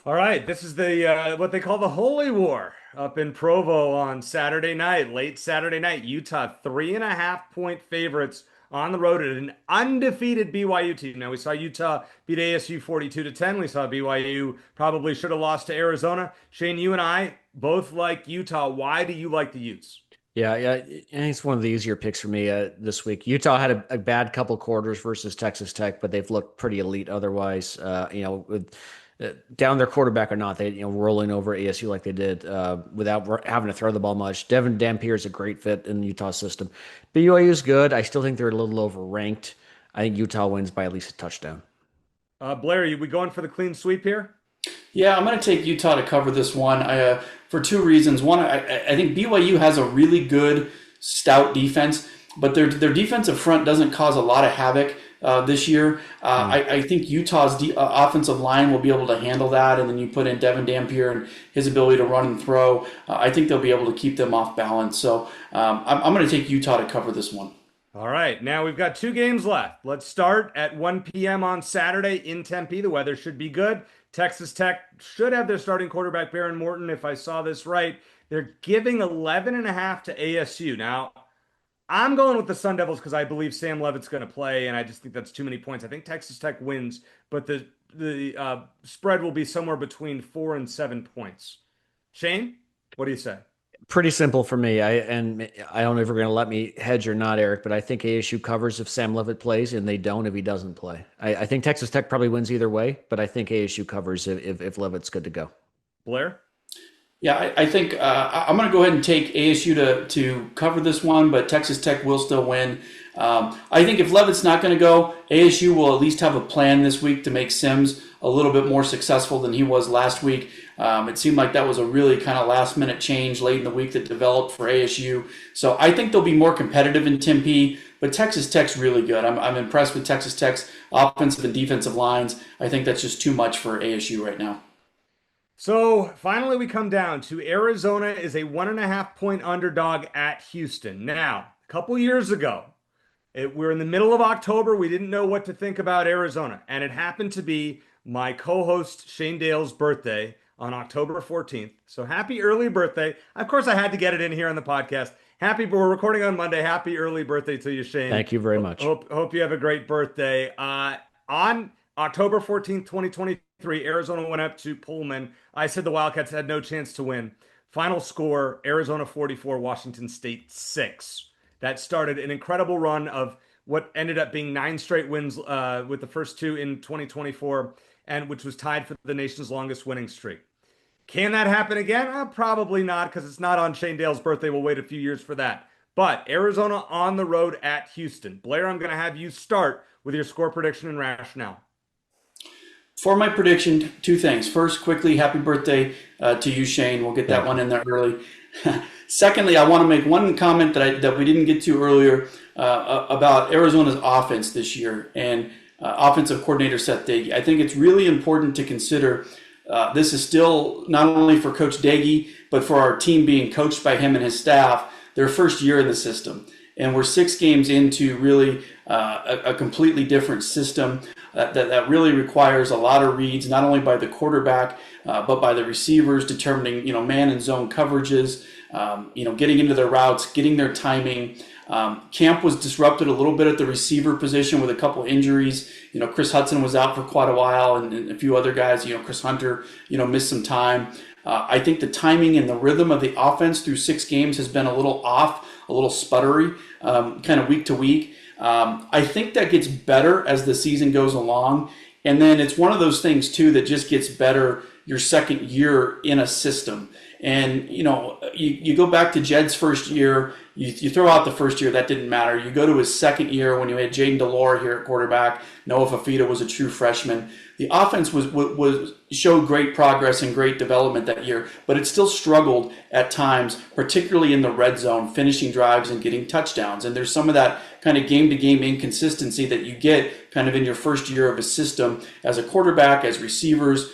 All right, this is the what they call the Holy War up in Provo on Saturday night, late Saturday night. Utah 3.5-point favorites on the road at an undefeated BYU team. Now we saw Utah beat ASU 42-10. We saw BYU probably should have lost to Arizona. Shane, you and I both like Utah. Why do you like the Utes? Yeah, I think it's one of the easier picks for me this week. Utah had a bad couple quarters versus Texas Tech, but they've looked pretty elite otherwise. With down their quarterback or not, they rolling over ASU like they did without having to throw the ball much. Devin Dampier is a great fit in the Utah system. BYU is good. I still think they're a little overranked. I think Utah wins by at least a touchdown. Blair, are we going for the clean sweep here? Yeah, I'm going to take Utah to cover this one for two reasons. One, I think BYU has a really good, stout defense, but their defensive front doesn't cause a lot of havoc this year. I think Utah's offensive line will be able to handle that, and then you put in Devin Dampier and his ability to run and throw. I think they'll be able to keep them off balance. So I'm going to take Utah to cover this one. All right, now we've got 2 games left. Let's start at 1 p.m. on Saturday in Tempe. The weather should be good. Texas Tech should have their starting quarterback, Baron Morton, if I saw this right. They're giving 11.5 to ASU. Now, I'm going with the Sun Devils because I believe Sam Levitt's going to play, and I just think that's too many points. I think Texas Tech wins, but the spread will be somewhere between 4 and 7 points. Shane, what do you say? Pretty simple for me. I don't know if you're going to let me hedge or not, Eric, but I think ASU covers if Sam Levitt plays, and they don't if he doesn't play. I think Texas Tech probably wins either way, but I think ASU covers if Levitt's good to go. Blair? Yeah, I think I'm going to go ahead and take ASU to cover this one, but Texas Tech will still win. I think if Levitt's not going to go, ASU will at least have a plan this week to make Sims a little bit more successful than he was last week. It seemed like that was a really kind of last-minute change late in the week that developed for ASU. So I think they'll be more competitive in Tempe, but Texas Tech's really good. I'm impressed with Texas Tech's offensive and defensive lines. I think that's just too much for ASU right now. So finally we come down to Arizona is a 1.5-point underdog at Houston. Now, a couple years ago, we're in the middle of October. We didn't know what to think about Arizona, and it happened to be my co-host Shane Dale's birthday on October 14th. So happy early birthday. Of course, I had to get it in here on the podcast. We're recording on Monday. Happy early birthday to you, Shane. Thank you very much. Hope you have a great birthday. On October 14th, 2023, Arizona went up to Pullman. I said the Wildcats had no chance to win. Final score, Arizona 44, Washington State 6. That started an incredible run of what ended up being 9 straight wins with the first 2 in 2024, and which was tied for the nation's longest winning streak. Can that happen again? Probably not, because it's not on Shane Dale's birthday. We'll wait a few years for that. But Arizona on the road at Houston. Blair, I'm going to have you start with your score prediction and rationale. For my prediction, 2 things. First, quickly, happy birthday to you, Shane. We'll get that one in there early. Secondly, I want to make one comment that we didn't get to earlier about Arizona's offense this year and offensive coordinator Seth Dagey. I think it's really important to consider this is still not only for Coach Dagey, but for our team being coached by him and his staff, their first year in the system. And we're 6 games into really a completely different system that really requires a lot of reads, not only by the quarterback, but by the receivers, determining, man and zone coverages, getting into their routes, getting their timing. Camp was disrupted a little bit at the receiver position with a couple injuries. Chris Hudson was out for quite a while, and a few other guys, Chris Hunter, missed some time. I think the timing and the rhythm of the offense through 6 games has been a little off, a little sputtery, kind of week to week. I think that gets better as the season goes along. And then it's one of those things, too, that just gets better your second year in a system. And, you go back to Jed's first year, you throw out the first year, that didn't matter. You go to his second year when you had Jaden Delore here at quarterback. Noah Fafita was a true freshman. The offense showed great progress and great development that year, but it still struggled at times, particularly in the red zone, finishing drives and getting touchdowns. And there's some of that kind of game-to-game inconsistency that you get kind of in your first year of a system as a quarterback, as receivers,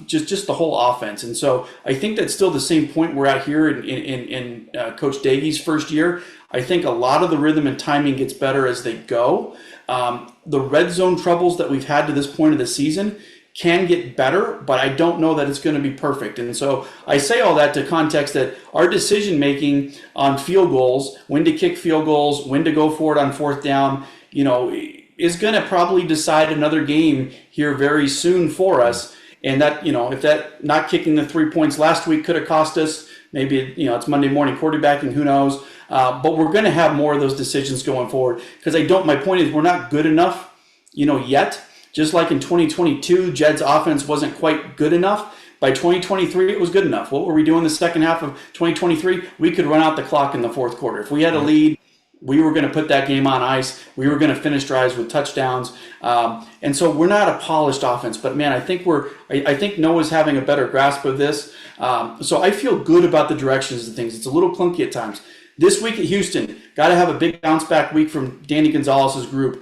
just the whole offense. And so I think that's still the same point we're at here in Coach Dagey's first year. I think a lot of the rhythm and timing gets better as they go. The red zone troubles that we've had to this point of the season can get better, but I don't know that it's going to be perfect. And so I say all that to context that our decision making on field goals, when to kick field goals, when to go for it on fourth down, is going to probably decide another game here very soon for us. And that, if that not kicking the 3 points last week could have cost us, maybe, it's Monday morning quarterbacking, who knows? But we're going to have more of those decisions going forward because my point is we're not good enough, yet. Just like in 2022, Jed's offense wasn't quite good enough. By 2023, it was good enough. What were we doing the second half of 2023? We could run out the clock in the fourth quarter. If we had a lead, we were going to put that game on ice. We were going to finish drives with touchdowns. And so we're not a polished offense. But, man, I think Noah's having a better grasp of this. So I feel good about the directions of things. It's a little clunky at times. This week at Houston, got to have a big bounce-back week from Danny Gonzalez's group.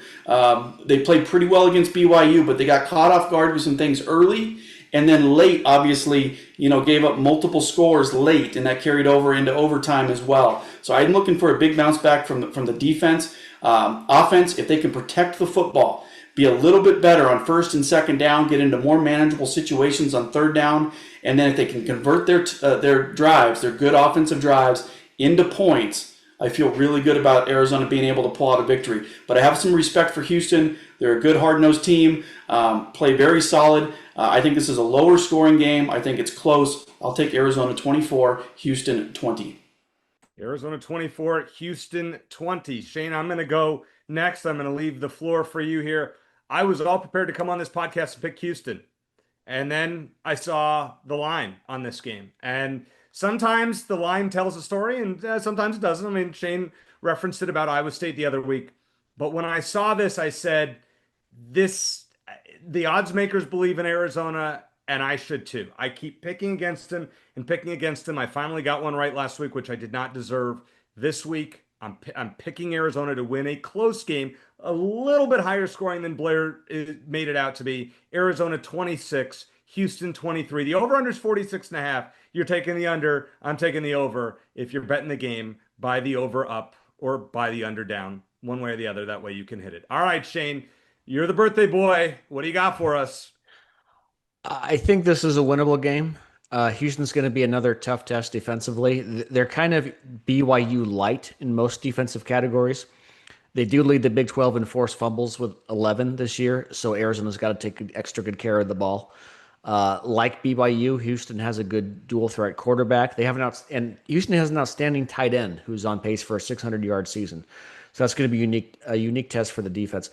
They played pretty well against BYU, but they got caught off guard with some things early. And then late, obviously, gave up multiple scores late, and that carried over into overtime as well. So I'm looking for a big bounce-back from the defense. Offense, if they can protect the football, be a little bit better on first and second down, get into more manageable situations on third down, and then if they can convert their drives, their good offensive drives, into points, I feel really good about Arizona being able to pull out a victory. But I have some respect for Houston. They're a good, hard-nosed team, play very solid. I think this is a lower scoring game. I think it's close. I'll take Arizona 24, Houston 20. Arizona 24, Houston 20. Shane, I'm going to go next. I'm going to leave the floor for you here. I was all prepared to come on this podcast and pick Houston. And then I saw the line on this game. And sometimes the line tells a story and sometimes it doesn't. I mean, Shane referenced it about Iowa State the other week. But when I saw this, I said, the odds makers believe in Arizona, and I should too. I keep picking against him and picking against him. I finally got one right last week, which I did not deserve. This week, I'm picking Arizona to win a close game, a little bit higher scoring than Blair made it out to be. Arizona 26, Houston 23. The over-under is 46.5. You're taking the under. I'm taking the over. If you're betting the game, buy the over up or buy the under down. One way or the other. That way you can hit it. All right, Shane, you're the birthday boy. What do you got for us? I think this is a winnable game. Houston's going to be another tough test defensively. They're kind of BYU light in most defensive categories. They do lead the Big 12 in forced fumbles with 11 this year, so Arizona's got to take extra good care of the ball. Like BYU, Houston has a good dual threat quarterback. And Houston has an outstanding tight end who's on pace for a 600-yard season. So that's going to be a unique test for the defense.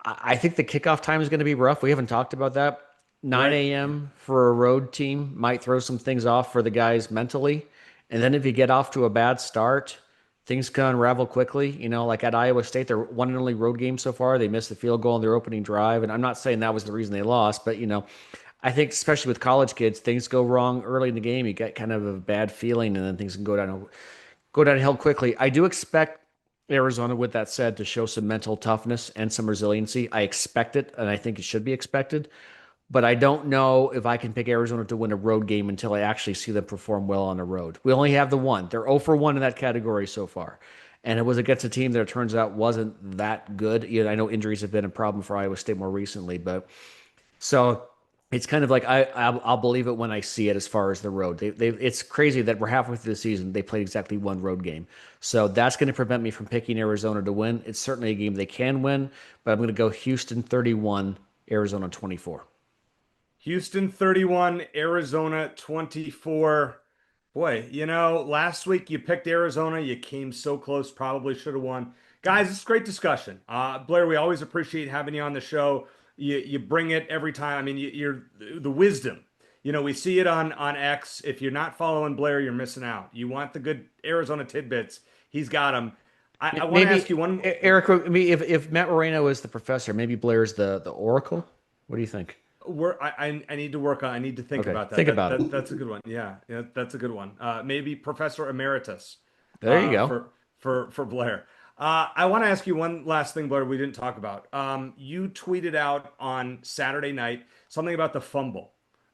I think the kickoff time is going to be rough. We haven't talked about that. 9 a.m. for a road team might throw some things off for the guys mentally. And then if you get off to a bad start, things can unravel quickly. Like at Iowa State, their one and only road game so far, they missed the field goal on their opening drive. And I'm not saying that was the reason they lost, but, I think especially with college kids, things go wrong early in the game. You get kind of a bad feeling, and then things can go downhill quickly. I do expect Arizona, with that said, to show some mental toughness and some resiliency. I expect it, and I think it should be expected. But I don't know if I can pick Arizona to win a road game until I actually see them perform well on the road. We only have the one. They're 0 for 1 in that category so far. And it was against a team that it turns out wasn't that good. I know injuries have been a problem for Iowa State more recently, but so it's kind of like I'll believe it when I see it as far as the road. It's crazy that we're halfway through the season. They played exactly one road game. So that's going to prevent me from picking Arizona to win. It's certainly a game they can win, but I'm going to go Houston 31, Arizona 24. Houston 31, Arizona 24. Boy, last week you picked Arizona. You came so close, probably should have won. Guys, it's great discussion. Blair, we always appreciate having you on the show. You bring it every time. I mean, you're the wisdom. We see it on X. If you're not following Blair, you're missing out. You want the good Arizona tidbits. He's got them. I want to ask you one. Eric, if Matt Moreno is the professor, maybe Blair's the oracle. What do you think? I need to work on. I need to think about that. Think about it. That's a good one. Yeah, that's a good one. Maybe Professor Emeritus. There you go. For Blair. I want to ask you one last thing, Blair. We didn't talk about. You tweeted out on Saturday night something about the fumble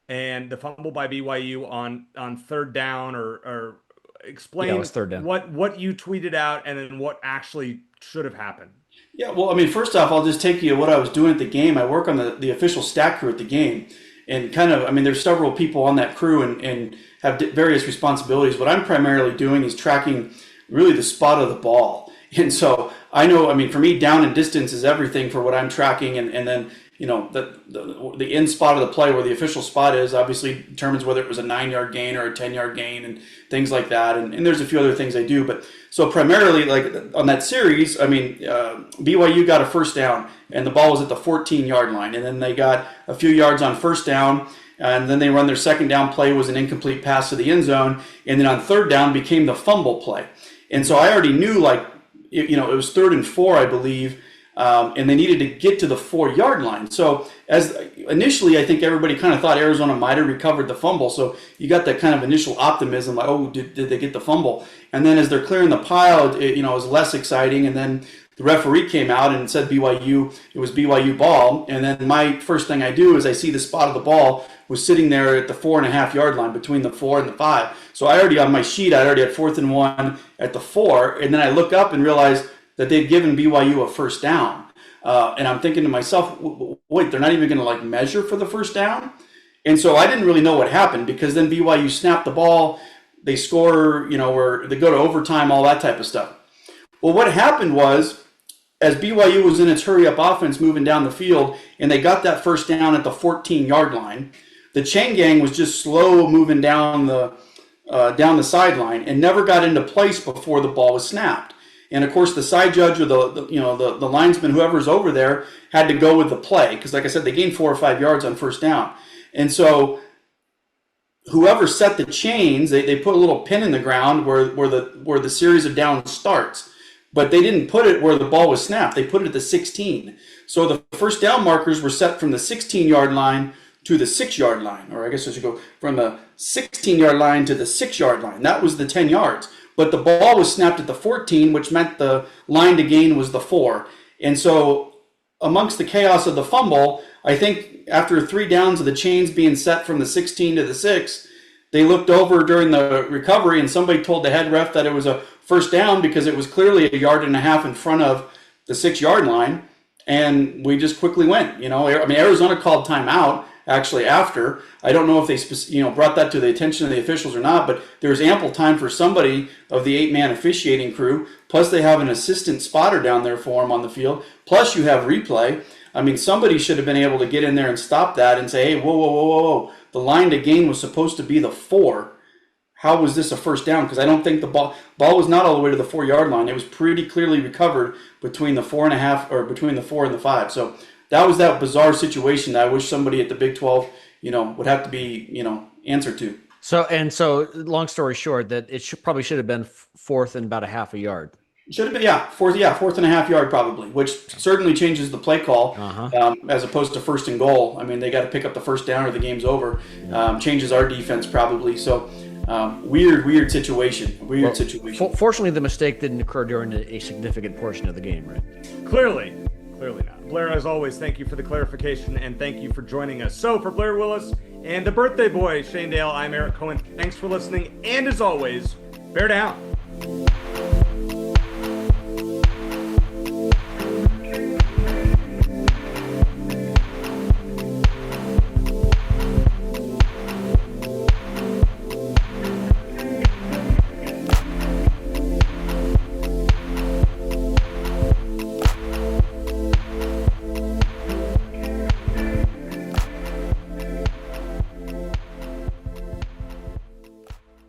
and the fumble by BYU on third down, or explain it was third down. what you tweeted out and then what actually should have happened. Yeah, well, I mean, first off, I'll just take you to what I was doing at the game. I work on the official stat crew at the game. And kind of, I mean, there's several people on that crew and have various responsibilities. What I'm primarily doing is tracking really the spot of the ball. And so I know, I mean, for me, down and distance is everything for what I'm tracking. And then, you know, the end spot of the play where the official spot is obviously determines whether it was a 9-yard gain or a 10-yard gain and things like that. And there's a few other things I do. But so primarily, like on that series, I mean, BYU got a first down and the ball was at the 14-yard line. And then they got a few yards on first down. And then they run their second down play was an incomplete pass to the end zone. And then on third down became the fumble play. And so I already knew, like, you know, it was 3rd and 4, I believe. And they needed to get to the 4-yard line. So as initially, I think everybody kind of thought Arizona might have recovered the fumble. So you got that kind of initial optimism, like, oh, did they get the fumble? And then as they're clearing the pile, it was less exciting. And then the referee came out and said BYU, it was BYU ball. And then my first thing I do is I see the spot of the ball was sitting there at the 4.5-yard line between the 4 and the 5. So I already, on my sheet, I already had 4th and 1 at the 4. And then I look up and realize that they've given BYU a first down. And I'm thinking to myself, wait, they're not even going to like measure for the first down? And so I didn't really know what happened because then BYU snapped the ball, they score, you know, or they go to overtime, all that type of stuff. Well, what happened was, as BYU was in its hurry-up offense moving down the field, and they got that first down at the 14-yard line, the chain gang was just slow moving down the sideline and never got into place before the ball was snapped. And of course, the side judge or the linesman, whoever's over there, had to go with the play because, like I said, they gained 4 or 5 yards on first down. And so, whoever set the chains, they put a little pin in the ground where the series of downs starts. But they didn't put it where the ball was snapped. They put it at the 16. So the first down markers were set from the 16-yard line to the 6-yard line, or I guess I should go from the 16-yard line to the 6-yard line. That was the 10 yards. But the ball was snapped at the 14, which meant the line to gain was the 4. And so amongst the chaos of the fumble, I think after 3 downs of the chains being set from the 16 to the 6, they looked over during the recovery and somebody told the head ref that it was a first down because it was clearly 1.5 yards in front of the 6-yard line. And we just quickly went, you know. I mean, Arizona called timeout actually after. I don't know if they brought that to the attention of the officials or not, but there's ample time for somebody of the 8-man officiating crew. Plus they have an assistant spotter down there for them on the field. Plus you have replay. I mean, somebody should have been able to get in there and stop that and say, hey, whoa. The line to gain was supposed to be the 4. How was this a first down? Because I don't think the ball was not all the way to the 4-yard line. It was pretty clearly recovered between the 4.5 or between the 4 and the 5. So that was that bizarre situation that I wish somebody at the Big 12, would have to be, answered to. So long story short, that it probably should have been 4th and about 0.5 yard. Should have been, 4th and 1/2 yard probably, which certainly changes the play call as opposed to 1st and goal. I mean, they got to pick up the first down or the game's over. Changes our defense probably. So weird situation. Fortunately, the mistake didn't occur during a significant portion of the game, right? Clearly not. Blair, as always, thank you for the clarification and thank you for joining us. So for Blair Willis and the birthday boy, Shane Dale, I'm Eric Cohen. Thanks for listening. And as always, bear down.